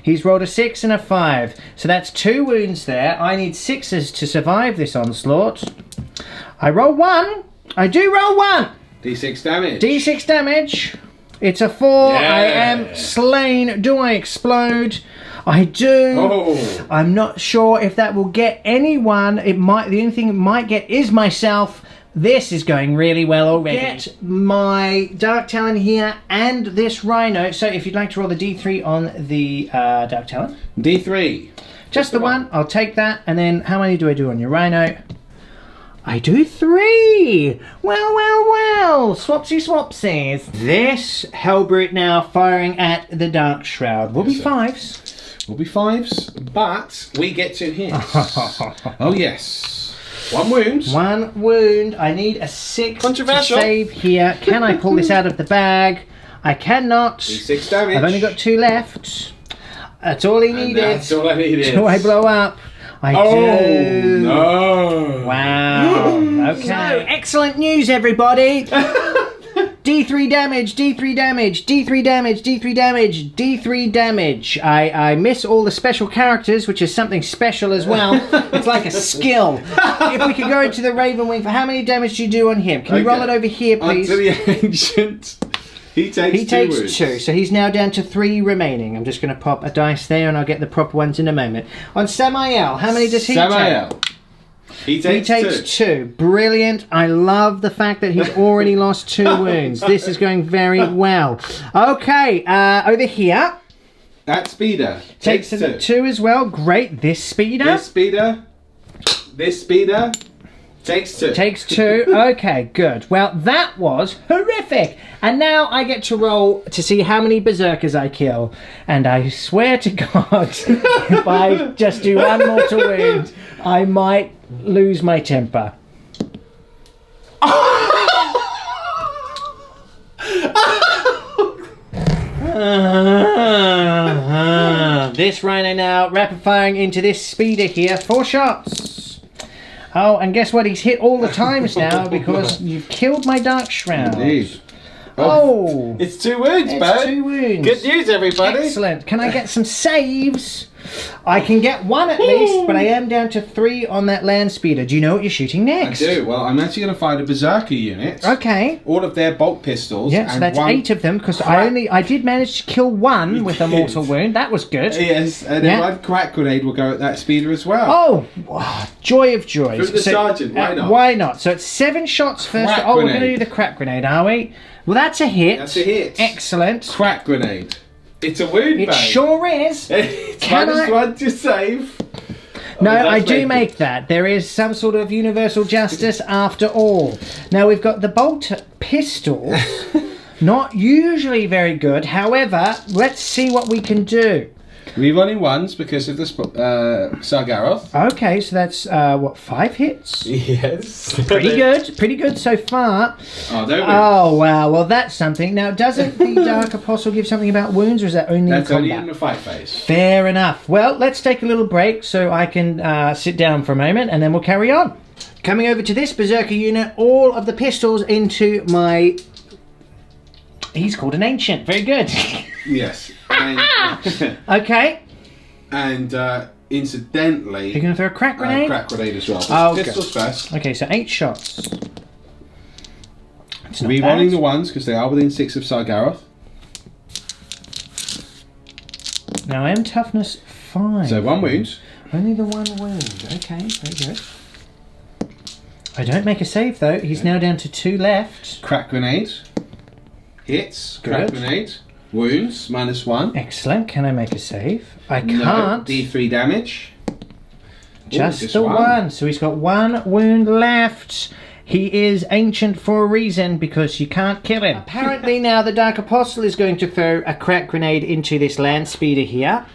He's rolled a 6 and a 5. So that's 2 wounds there. I need 6s to survive this onslaught. I roll 1. I do roll 1. D6 damage. D6 damage. It's a 4. Yeah. I am slain. Do I explode? I do. Oh. I'm not sure if that will get anyone. It might. The only thing it might get is myself. This is going really well already. Get my Dark Talon here and this Rhino. So if you'd like to roll the D3 on the Dark Talon. D3. Just the one. I'll take that. And then how many do I do on your Rhino? I do 3! Well. Swapsy swapsies. This Hellbrute now firing at the Dark Shroud. Will be 5s. Will be 5s, but we get to hit. Oh, yes. 1 wound. 1 wound. I need a 6 to Controversial. save here. Can I pull this out of the bag? I cannot. D6 damage. I've only got 2 left. That's all he needed. That's all I needed. Do I blow up? I do. No. Wow. Okay. So, excellent news, everybody. D3 damage, D3 damage, D3 damage, D3 damage, D3 damage. I miss all the special characters, which is something special as well. It's like a skill. If we could go into the Ravenwing, for how many damage do you do on him? Can you roll it over here, please? Onto the Ancient. He takes 2 wounds. 2, so he's now down to 3 remaining. I'm just going to pop a dice there and I'll get the proper ones in a moment. On Samael, how many does he take? He takes two. Brilliant. I love the fact that he's already lost 2 wounds. This is going very well. Okay, over here. That speeder Takes 2 as well. Great. This speeder. This speeder takes 2. Takes 2. Okay, good. Well, that was horrific. And now I get to roll to see how many berserkers I kill. And I swear to God, if I just do 1 mortal wound, I might lose my temper. This rhino now rapid firing into this speeder here. 4 shots. Oh, and guess what? He's hit all the times now because you've killed my Dark Shroud. Indeed. Oh! It's 2 wounds, It's bud. 2 wounds. Good news, everybody. Excellent. Can I get some saves? I can get 1 at least, but I am down to 3 on that land speeder. Do you know what you're shooting next? I do. Well, I'm actually going to find a berserker unit. Okay. All of their bolt pistols. Yeah, so and that's 1 8 of them because I did manage to kill 1 with a mortal wound. That was good. Yes, and then 1 crack grenade will go at that speeder as well. Oh, wow, joy of joys. Through the sergeant, why not? Why not? So it's 7 shots first. Crack We're going to grenade. do the crack grenade, are we? Well, that's a hit. That's a hit. Excellent. Crack grenade. It's a wound, It babe. sure is. It's Can -1 to save. No, Oh, it does I do make make that. There is some sort of universal justice after all. Now we've got the bolt pistols. Not usually very good. However, let's see what we can do. Rerolling 1s because of the Sargaroth. Okay, so that's, 5 hits? Yes. Pretty good. Pretty good so far. Oh, don't we? Oh, wow. Well, that's something. Now, doesn't the Dark Apostle give something about wounds, or is that only That's in only combat? in the fight phase. Fair enough. Well, let's take a little break so I can sit down for a moment, and then we'll carry on. Coming over to this Berserker unit, all of the pistols into my... He's called an Ancient. Very good. Yes. And, Okay. and incidentally... You're going to throw a crack grenade? Crack grenade as well. Oh, okay. Pistols first. Okay, so 8 shots. It's not Rerolling bad. the 1s because they are within 6 of Sargaroth. Now, I am toughness 5. So 1 wound. Only the 1 wound. Okay, very good. I don't make a save, though. He's now down to 2 left. Crack grenade. Hits. Good. Crack grenade. Wounds. -1. Excellent. Can I make a save? I No, can't. D3 damage. Just just the one. 1. So he's got 1 wound left. He is ancient for a reason because you can't kill him. Apparently now the Dark Apostle is going to throw a crack grenade into this land speeder here.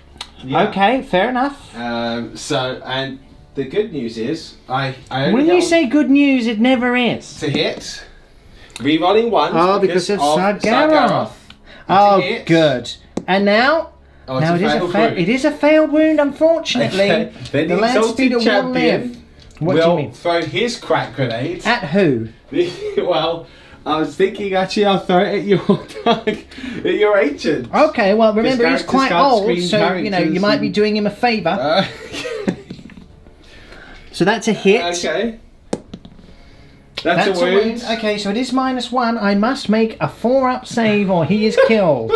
Yeah. Okay, fair enough. And the good news is, I only When get you on say good news, it never is. to hit. Rerolling 1s. Oh, because of Sargaroth. To Oh, hit. good. And now? Oh, Now it's a failed wound. it is a failed wound, unfortunately. Okay. Then The the land speeder Exalted will live. Champion What do you will mean? throw his crack grenade. At who? Well, I was thinking actually I'll throw it at your ancient. Okay, well remember he's characters quite can't old, screen so you know you characters might be and- doing him a favour. Uh, So that's a hit. okay. That's a wound. Okay, so it is -1. I must make a 4-up save or he is killed.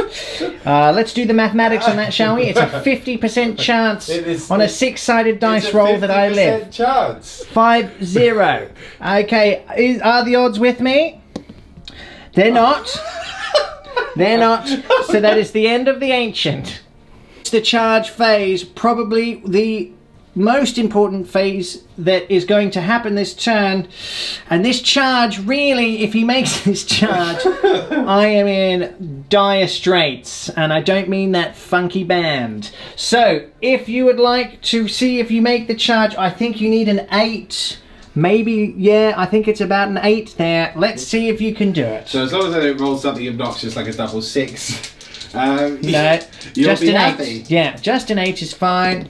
Let's do the mathematics on that, shall we? It's a 50% chance It is- on a 6-sided dice It's a roll that I live. 50% chance. 5-0. Okay, are the odds with me? They're not. They're not. So that is the end of the Ancient. It's the charge phase, probably the most important phase that is going to happen this turn. And this charge, really, if he makes this charge, I am in dire straits. And I don't mean that funky band. So, if you would like to see if you make the charge, I think you need an 8. Maybe, yeah, I think it's about an 8 there. Let's see if you can do it. So as long as I don't roll something obnoxious like a double 6, No, you'll just be an happy. 8. Yeah, just an 8 is fine.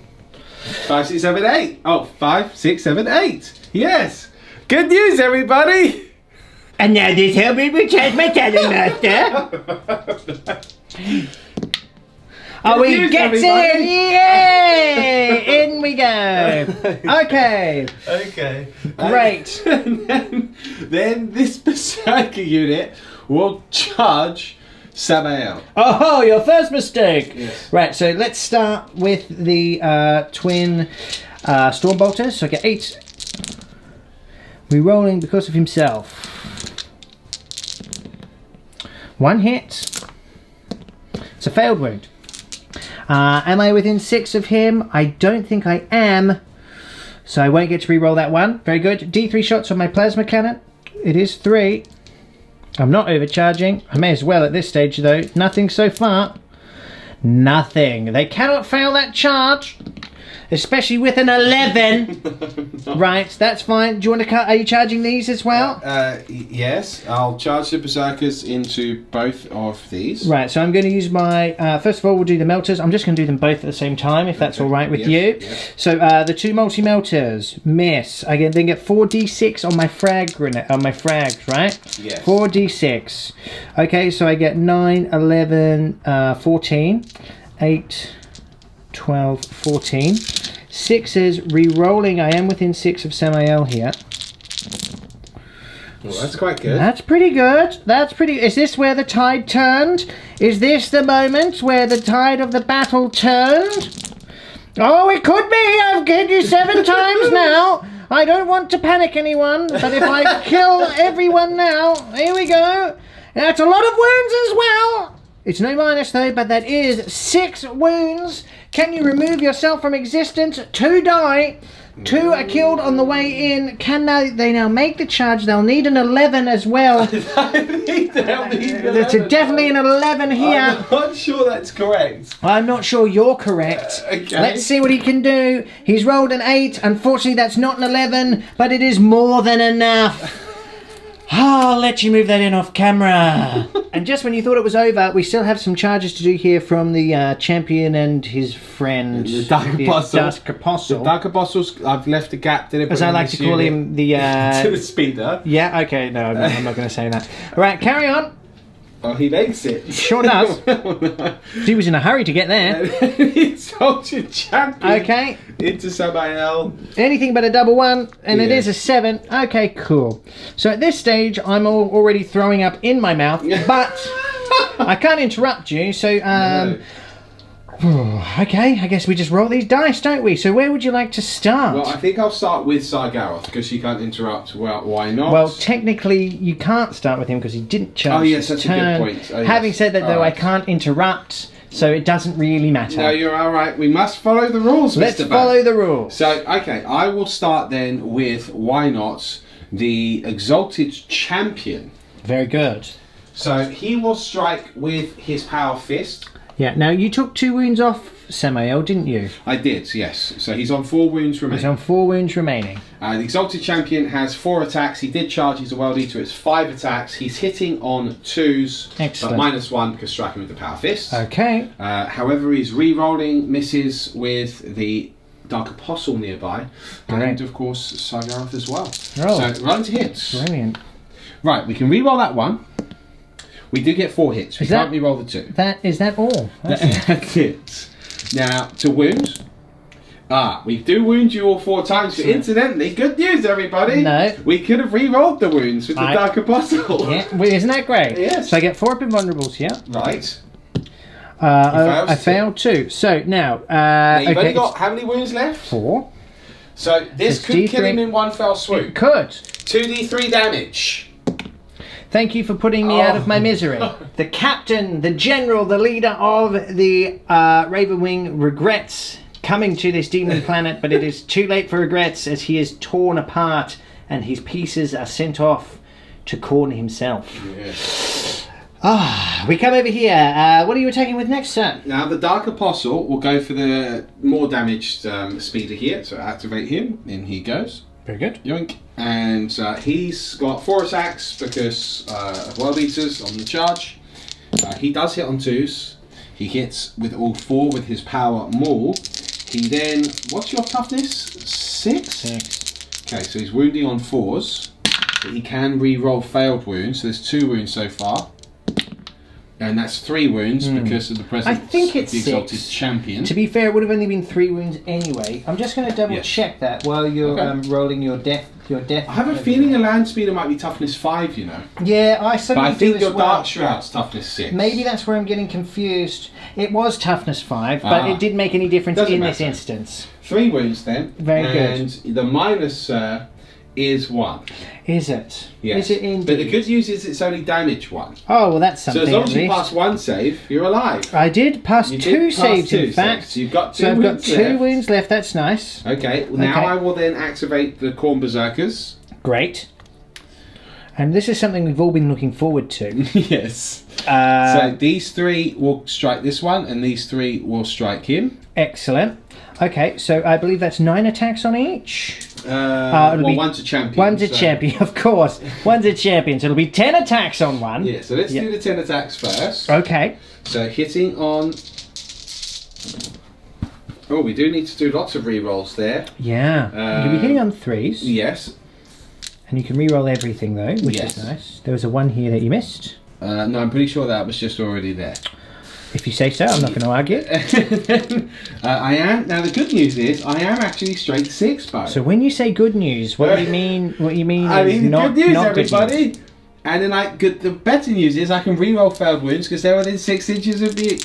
5, 6, 7, 8. Oh, 5, 6, 7, 8. Yes. Good news, everybody. And now this help me recharge my talent, master. Oh, he news, gets everybody. in! Yay! In we go. Okay, Okay. great. And then this Berserker unit will charge Samael. Oh, your first mistake. Yes. Right, so let's start with the twin Stormbolters. So I get 8 Rerolling because of himself. 1 hit. It's a failed wound. Am I within 6 of him? I don't think I am. So I won't get to re-roll that one. Very good. D3 shots on my plasma cannon. It is 3. I'm not overcharging. I may as well at this stage though. Nothing so far. Nothing. They cannot fail that charge. Especially with an 11. Right, that's fine. Do you want to cut? Are you charging these as well? Yes, I'll charge the berserkers into both of these. Right, so I'm going to use my... first of all, we'll do the melters. I'm just going to do them both at the same time, if that's all right with you. Yes. So the 2 multi-melters, miss. I then get 4d6 on my frags, right? Yes. 4d6. Okay, so I get 9, 11, 14, 8... 12, 14. 6s, re-rolling. I am within 6 of Samael here. Well, that's quite good. That's pretty good. That's pretty... Is this where the tide turned? Is this the moment where the tide of the battle turned? Oh, it could be. I've hit you 7 times now. I don't want to panic anyone, but if I kill everyone now... Here we go. That's a lot of wounds as well. It's no minus though, but that is 6 wounds. Can you remove yourself from existence? 2 die. 2 are killed on the way in. Can they now make the charge? They'll need an 11 as well. There's definitely an 11 here. I'm not sure that's correct. I'm not sure you're correct. Okay. Let's see what he can do. He's rolled an 8. Unfortunately, that's not an 11, but it is more than enough. I'll let you move that in off camera. And just when you thought it was over, we still have some charges to do here from the champion and his friend. The Dark Apostle. Dark Apostle. The Dark Apostles, I've left a gap. As I like to call him, the... to the speeder. Yeah, okay, no, I'm not going to say that. All right, carry on. Oh, he makes it. Sure does. He was in a hurry to get there. Exalted Champion. Okay. Into Samael. Anything but a double 1, and it is a 7. Okay, cool. So at this stage, I'm already throwing up in my mouth, but I can't interrupt you. So, No. Okay, I guess we just roll these dice, don't we? So where would you like to start? Well, I think I'll start with Sargaroth because she can't interrupt. Well, why not? Well, technically, you can't start with him because he didn't charge. Oh, yes, his that's a turn. good point. Oh, yes. Having said that, though, All right. I can't interrupt, so it doesn't really matter. No, you're all right. We must follow the rules, Let's Mr. follow the rules. So, okay, I will start then with, why not, the Exalted Champion. Very good. So, he will strike with his Power Fist. Yeah, now you took 2 wounds off Samael, didn't you? I did, yes. So, he's on 4 wounds remaining. He's on 4 wounds remaining. The Exalted Champion has 4 attacks. He did charge. He's a World Eater. It's 5 attacks. He's hitting on 2s. Excellent. But -1 because striking with the Power Fist. Okay. However, he's re-rolling, misses with the Dark Apostle nearby. Correct. And, of course, Sargaroth as well. Oh. So, roll to hits. Brilliant. Right, we can re-roll that one. We do get 4 hits. We Is that- can't re-roll the 2. Is that all? That's it. Now, to wound. We do wound you all 4 times, but incidentally, good news, everybody. No. We could have re-rolled the wounds with the Dark Apostle. Yeah, well, isn't that great? Yes. So I get 4 up invulnerables here. Right. I failed 2. So now, Now, you've okay, only got how many wounds left? 4. So this It's could kill D3. him in one fell swoop. Could. 2d3 damage. Thank you for putting me out of my misery. The captain, the general, the leader of the Ravenwing regrets coming to this demon planet, but it is too late for regrets as he is torn apart and his pieces are sent off to Khorne himself. Yes. We come over here. What are you attacking with next, sir? Now the Dark Apostle will go for the more damaged speeder here, so activate him. In he goes. Very good. Yoink. And he's got 4 attacks because of World Eaters on the charge. He does hit on 2s. He hits with all 4 with his power maul. He then, what's your toughness? 6? 6. Okay, so he's wounding on 4s. But he can re-roll failed wounds. So there's 2 wounds so far. And that's 3 wounds because of the presence I think it's of the Exalted 6. Champion. To be fair, it would have only been 3 wounds anyway. I'm just going to double check that while you're Okay. rolling your death. I have a feeling a land speeder might be toughness 5, you know. Yeah, I But suddenly I think do your as well. Dark Shroud's toughness 6. Maybe that's where I'm getting confused. It was toughness 5, but it didn't make any difference Doesn't in this matter. instance. 3 wounds then. Very and the minus is 1. Is it? Yes. Is it indeed? But the good news is it's only damage 1. Oh, well, that's something. So as long at as you least. pass 1 save, you're alive. I did pass You 2 did pass saves, 2 in fact. saves. You've got 2 so I've got wounds 2 left. wounds left. That's nice. Okay, well, now Okay. I will then activate the Khorne Berserkers. Great. And this is something we've all been looking forward to. Yes. So these 3 will strike this one, and these 3 will strike him. Excellent. Okay, so I believe that's 9 attacks on each. Well, one's a champion. One's a so- champion, of course. One's a champion, so it'll be 10 attacks on one. Yeah, so let's do the 10 attacks first. Okay. So hitting on... Oh, we do need to do lots of rerolls there. Yeah. You'll be hitting on 3s. Yes. And you can reroll everything, though, which Yes. is nice. There was a 1 here that you missed. No, I'm pretty sure that was just already there. If you say so, I'm not going to argue. I am. Now, the good news is I am actually straight 6, Bo. So when you say good news, what you mean? What you mean I is mean, not good news, not good everybody. news. And then the better news is I can reroll failed wounds because they're within 6 inches of the.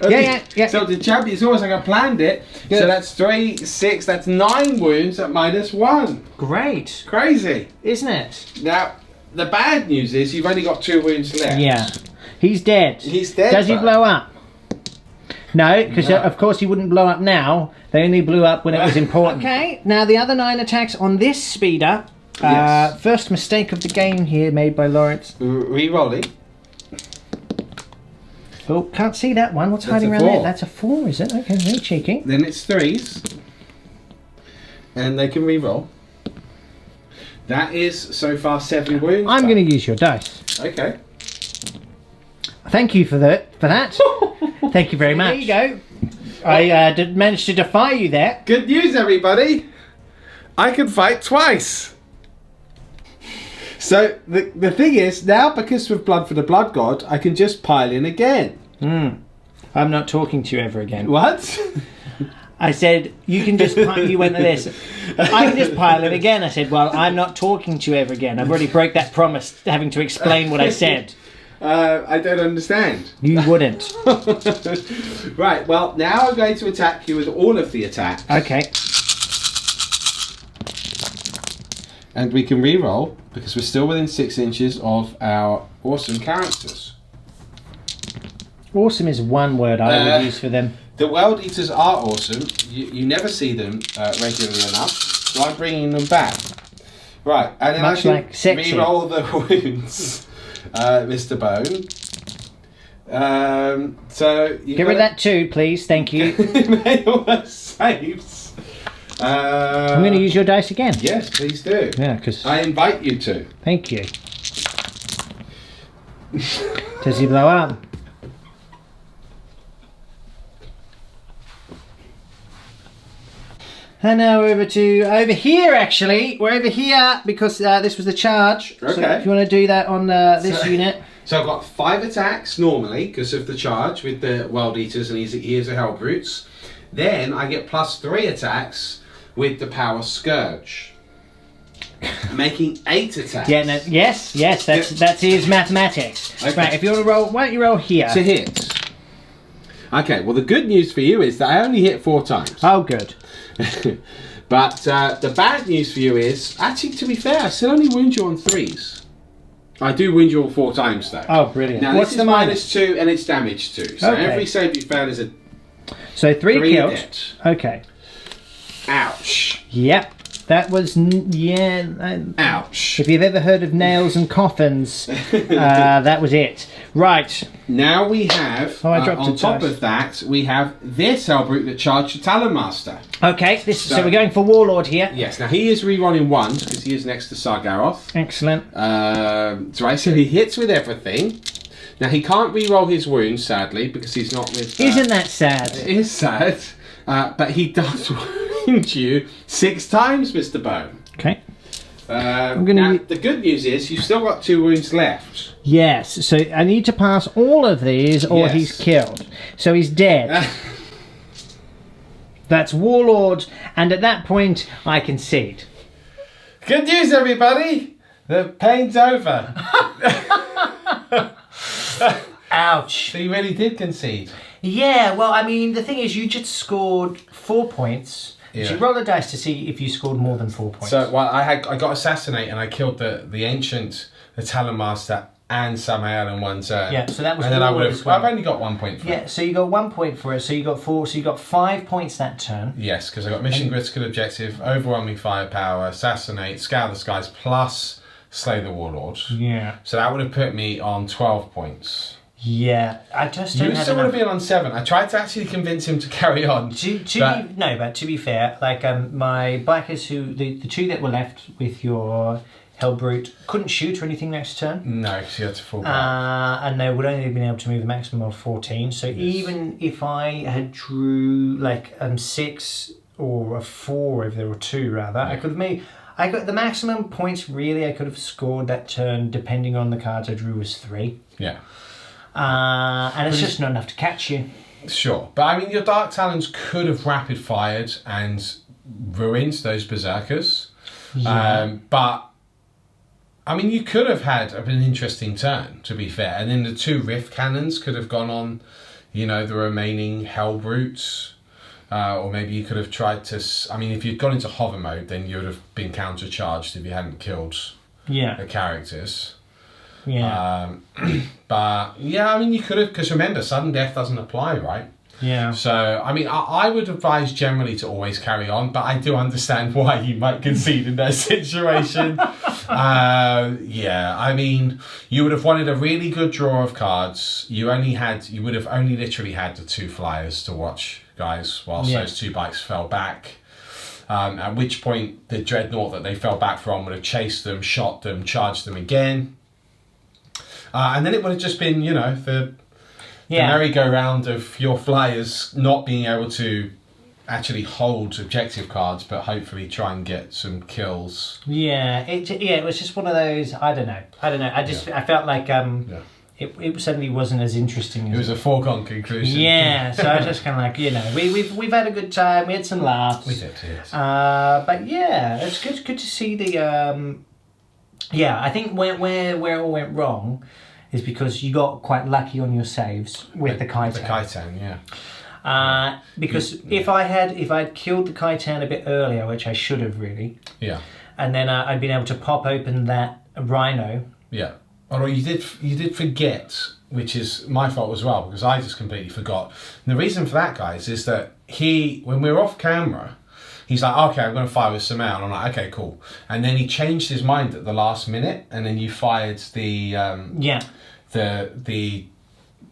Yeah. So the champion, it's almost like I planned it. Good. So that's 3, 6, that's 9 wounds at -1. Great, Crazy. isn't it? Now, the bad news is you've only got 2 wounds left. Yeah. He's dead. He's dead. Does he Bo. blow up? No, because No. of course he wouldn't blow up now. They only blew up when it was important. Okay, now the other 9 attacks on this speeder. Yes. First mistake of the game here made by Lawrence. Re-rolling. Oh, can't see that one. What's That's hiding a around 4. there? That's a 4, is it? Okay, very cheeky. Then it's 3s. And they can re-roll. That is so far 7 wounds. I'm going to use your dice. Okay. Thank you for that. Thank you very much. There you go. I managed to defy you there. Good news, everybody! I can fight twice! So, the thing is, now because with Blood for the Blood God, I can just pile in again. I'm not talking to you ever again. What? I said, you can just you went to this. I can just pile it again. I said, well, I'm not talking to you ever again. I've already broke that promise, having to explain what I said. I don't understand. You wouldn't. Right, well, now I'm going to attack you with all of the attacks. Okay. And we can re-roll, because we're still within 6 inches of our awesome characters. Awesome is one word I would use for them. The World Eaters are awesome. You never see them regularly enough, so I'm bringing them back. Right, and then Much I can like sexy. re-roll the wounds, Mr. Bone. So you Get rid of that 2, please. Thank you. They all saves. I'm going to use your dice again. Yes, please do. Yeah, because... I invite you to. Thank you. Does he blow up? And now we're over here, actually. We're over here because this was the charge. So Okay. if you want to do that on this So- unit. So I've got 5 attacks normally because of the charge with the Wild Eaters and he is a Hellbrutes. Then I get +3 attacks with the Power Scourge, making 8 attacks. Yeah, no, yes, that's his mathematics. Okay. Right, if you want to roll, why don't you roll here? To hit. Okay, well the good news for you is that I only hit 4 times. Oh, good. But the bad news for you is, actually to be fair, I still only wound you on 3s. I do wound you all 4 times though. Oh, brilliant. Now What's this the is minus? -2 and it's damage 2. So Okay. every save you fail is a So 3 3 killed. hit. Okay. Ouch. Yep. That was Ouch. if you've ever heard of nails and coffins, that was it. Right. Now we have, Oh, I dropped on a top dice. of that, we have this Hellbrute that charged the Talon Master. Okay. So So- we're going for Warlord here. Yes, now he is rerolling 1s because he is next to Sargaroth. Excellent. So he hits with everything. Now he can't reroll his wounds, sadly, because he's not with... Isn't that sad? It is sad, but he does wound you 6 times, Mr. Bone. Okay. Now, the good news is you've still got 2 wounds left. Yes. So I need to pass all of these, or Yes. he's killed. So he's dead. That's Warlord, and at that point, I concede. Good news, everybody! The pain's over. Ouch. So you really did concede. Yeah, well, I mean, the thing is, you just scored 4 points, So you roll the dice to see if you scored more than 4 points. So I got Assassinate and I killed the Ancient, the Talon Master, and Samael in one turn. Yeah, so that was. And then I've I've only got 1 point for it. Yeah, so you got 1 point for it. So you got 4. So you got 5 points that turn. Yes, because I got Mission Critical Objective, Overwhelming Firepower, Assassinate, Scour the Skies, plus Slay the Warlord. Yeah. So that would have put me on 12 points. Yeah, I just You don't have still would enough. have been on 7. I tried to actually convince him to carry on. But to be fair, like my bikers the 2 that were left with your Hellbrute couldn't shoot or anything next turn. No, because you had to fall back. And they would only have been able to move a maximum of 14. So even if I had drew like 6 or a 4, if there were 2 rather, I could have made. I got the maximum points really I could have scored that turn, depending on the cards I drew, was 3. Yeah. And it's just not enough to catch you. Sure. But I mean, your Dark Talons could have rapid fired and ruined those Berserkers. Yeah. But I mean, you could have had an interesting turn, to be fair. And then the 2 Rift Cannons could have gone on, the remaining Hellbrutes. Or maybe you could have tried to... I mean, if you'd gone into hover mode, then you would have been countercharged if you hadn't killed the characters. Yeah. But, yeah, I mean, you could have... Because remember, sudden death doesn't apply, right? Yeah. So, I mean, I would advise generally to always carry on, but I do understand why you might concede in that situation. Yeah, I mean, you would have wanted a really good draw of cards. You would have only literally had the 2 flyers to watch, guys, whilst those 2 bikes fell back. At which point the Dreadnought that they fell back from would have chased them, shot them, charged them again. And then it would have just been, the merry-go-round of your flyers not being able to actually hold objective cards, but hopefully try and get some kills. Yeah, it was just one of those. I don't know. I felt like it suddenly wasn't as interesting. It was a foregone conclusion. Yeah, so I was just kind of like, we've had a good time. We had some laughs. We did, yes. But yeah, it's good to see the. I think where it all went wrong is because you got quite lucky on your saves with the Khitan. The Khitan, yeah. Because if I'd killed the Khitan a bit earlier, which I should have really. Yeah. And then I'd been able to pop open that Rhino. Yeah. Although you did forget, which is my fault as well, because I just completely forgot. And the reason for that, guys, is that when we were off camera, he's like, okay, I'm going to fire with Samael. And I'm like, okay, cool. And then he changed his mind at the last minute, and then you fired the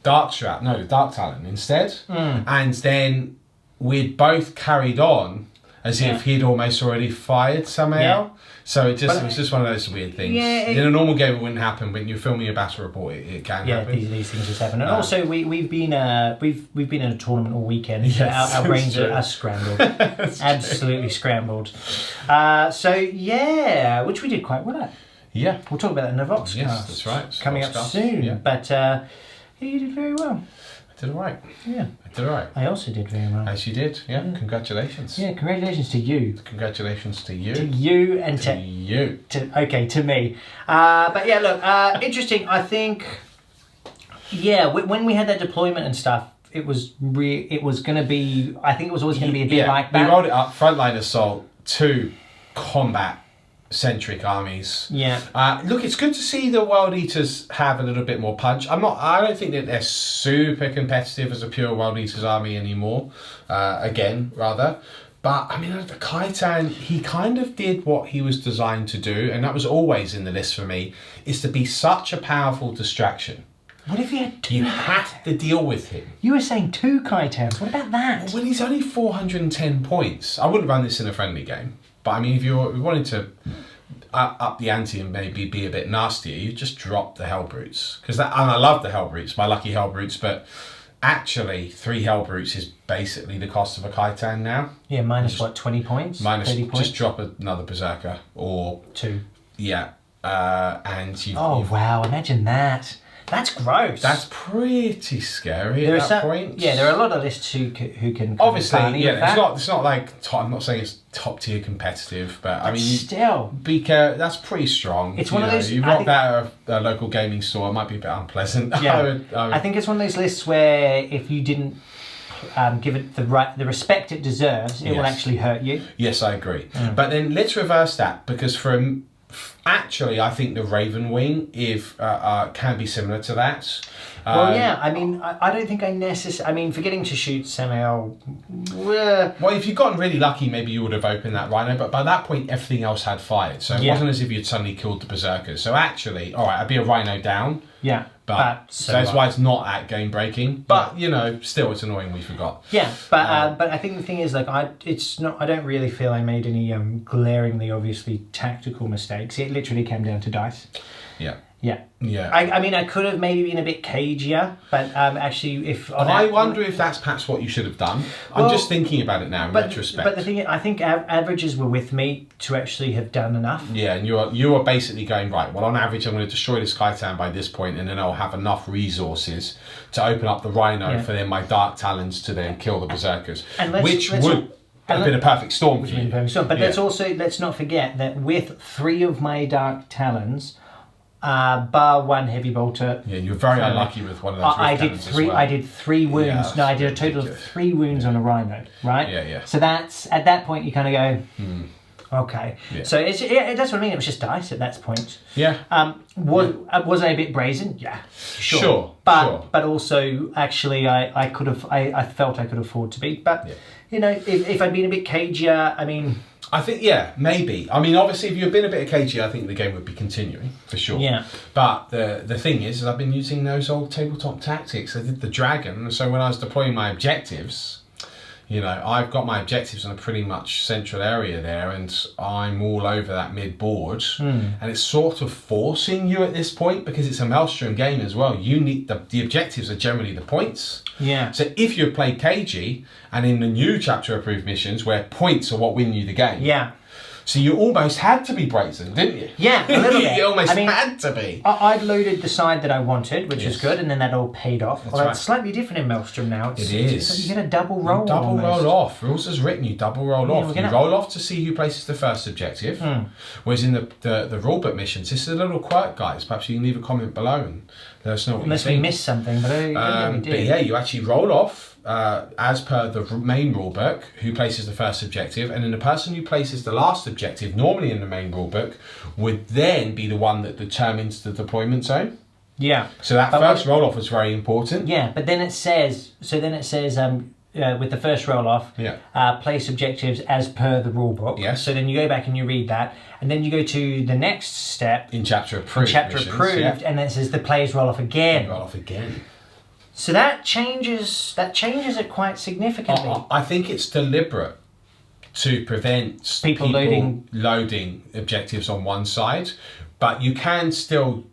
Dark Talon instead. And then we'd both carried on as if he'd almost already fired Samael. Yeah. So it was just one of those weird things. Yeah, in a normal game, it wouldn't happen. When you're filming a battle report, it can happen. Yeah, these things just happen. And also, we've been in a tournament all weekend. Yes, our brains are scrambled, absolutely scrambled. Which we did quite well at. Yeah, we'll talk about that in the Voxcast. Yes, that's right. Coming up soon. Yeah. But you did very well. I did all right. Yeah. I did all right. I also did very well. As you did, yeah. Congratulations. Yeah, congratulations to you. Congratulations to you. To you and to you. To me. But yeah, look, interesting. I think, when we had that deployment and stuff, it was going to be, I think it was always going to be a bit like that. We rolled it up, frontline assault, 2 combat centric armies. Yeah. Look, it's good to see the World Eaters have a little bit more punch. I don't think that they're super competitive as a pure World Eaters army anymore. Rather. But I mean, the Khitan, he kind of did what he was designed to do, and that was always in the list for me, is to be such a powerful distraction. What if you had 2? You have to deal with him. You were saying 2 Khitans. What about that? Well, he's only 410 points. I wouldn't run this in a friendly game. But I mean, if you wanted to up the ante and maybe be a bit nastier, you just drop the Hellbrutes. And I love the Hellbrutes, my lucky Hellbrutes, but actually 3 Hellbrutes is basically the cost of a Khitan now. Yeah, minus 20 points? Minus 30 points? Just drop another Berserker or 2. Yeah. And you. Oh wow! Imagine that. That's gross. That's pretty scary at that point. Yeah, there are a lot of lists who can. Obviously, it's not like I'm not saying it's top tier competitive, but I mean, still, that's pretty strong. It's one of those. You rock that at a local gaming store, it might be a bit unpleasant. Yeah, I think it's one of those lists where if you didn't give it the respect it deserves, it will Yes. actually hurt you. Yes, I agree. But then let's reverse that, because actually, I think the Ravenwing can be similar to that. Well, yeah, I mean, I don't think I necessarily... I mean, forgetting to shoot semi-old... Well, if you'd gotten really lucky, maybe you would have opened that rhino, but by that point, everything else had fired. So it Yeah. wasn't as if you'd suddenly killed the berserkers. So actually, all right, I'd be a rhino down. Yeah, But so that's why it's not at game breaking. But you know, still, it's annoying we forgot. Yeah, but I think the thing is, like, I don't really feel I made any glaringly obviously tactical mistakes. It literally came down to dice. Yeah. Yeah. Yeah. I mean, I could have maybe been a bit cagier, but actually, if I wonder if that's perhaps what you should have done. I'm just thinking about it now in retrospect. But the thing is, I think averages were with me to actually have done enough. Yeah, and you are basically going, right, well, on average, I'm going to destroy this Skytown by this point, and then I'll have enough resources to open up the Rhino for then my Dark Talons to then kill the Berserkers, which would have been a perfect storm for you. But let's not forget that with 3 of my Dark Talons, bar 1 heavy bolter. Yeah, you're very unlucky with one of those. I did 3. I did 3 wounds. Yeah, no, I did a total of 3 wounds on a Rhino. Right. Yeah, yeah. So that's at that point you kind of go, okay. Yeah. So that's what I mean. It was just dice at that point. Yeah. Was I a bit brazen? Yeah. Sure. But also actually I could have. I felt I could afford to be. But you know, if I'd been a bit cagier, I mean. I think, maybe. I mean, obviously, if you'd been a bit cagey, I think the game would be continuing, for sure. Yeah. But the thing is I've been using those old tabletop tactics. I did the dragon, so when I was deploying my objectives, you know, I've got my objectives in a pretty much central area there, and I'm all over that mid-board. And it's sort of forcing you at this point, because it's a Maelstrom game as well. You need the objectives are generally the points. Yeah. So if you played KG, and in the new chapter approved missions where points are what win you the game. Yeah. So you almost had to be brazen, didn't you? Yeah, a little bit. You almost had to be. I'd loaded the side that I wanted, which was good, and then that all paid off. Although it's slightly different in Maelstrom now. It is. You get a double roll. You double almost. roll off. Rules as written, you double roll off. You roll off to see who places the first objective. Whereas in the rulebook missions, this is a little quirk, guys. Perhaps you can leave a comment below and let us know what Unless you think. we missed something, but I don't think we did. But yeah, you actually roll off as per the main rulebook who places the first objective, and then the person who places the last objective, normally in the main rulebook, would then be the one that determines the deployment zone. Yeah. So that first roll off was very important. Yeah, but then it says with the first roll off, place objectives as per the rulebook. Yes. So then you go back and you read that, and then you go to the next step in chapter approved. And then it says the players roll off again. Roll off again. So that changes it quite significantly. I think it's deliberate to prevent people loading objectives on one side, but you can still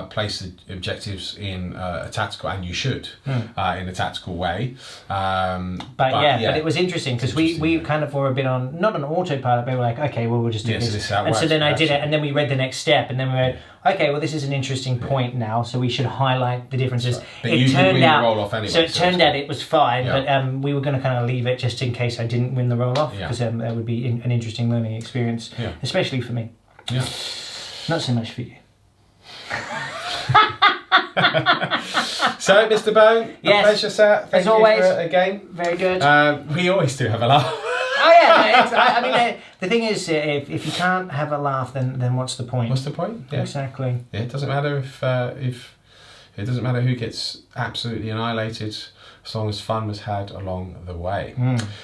place the objectives in a tactical, and you should in a tactical way. But it was interesting because we kind of were a bit on not on autopilot, but we were like, okay, well, we'll just do this. So this is how it and works. so then I did it, and then we read the next step, and then we went, okay, well, this is an interesting point now, so we should highlight the differences. But it turned out roll off anyway, so it turned out it was fine, but we were going to kind of leave it just in case I didn't win the roll off, because that would be an interesting learning experience, especially for me. Yeah. Not so much for you. So, Mr. Bone, a pleasure, sir. Thank you always, for it again. Very good. We always do have a laugh. Oh yeah, I mean the thing is, if you can't have a laugh, then what's the point? What's the point? Yeah. Exactly. Yeah, it doesn't matter if it doesn't matter who gets absolutely annihilated, as long as fun was had along the way.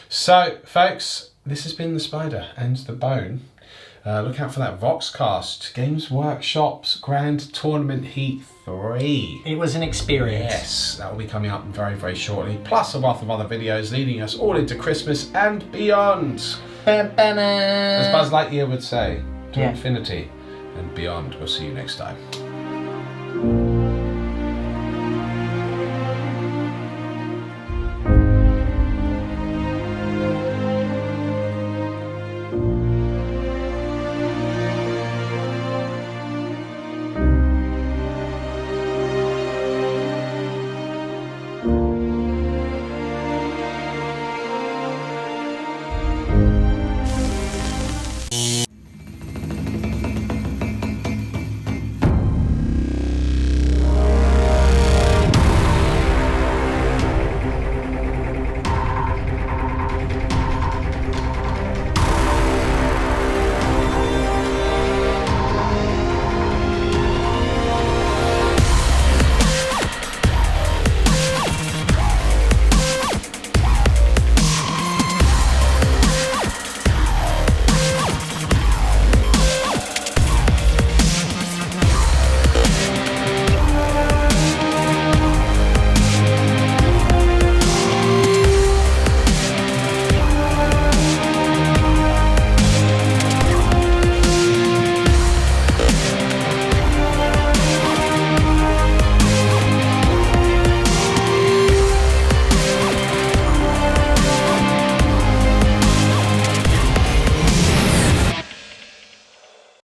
So, folks, this has been the Spider and the Bone. Look out for that Voxcast, Games Workshop's Grand Tournament Heat 3. It was an experience. Yes, that will be coming up very, very shortly. Plus a wealth of other videos leading us all into Christmas and beyond. As Buzz Lightyear would say, to infinity and beyond. We'll see you next time.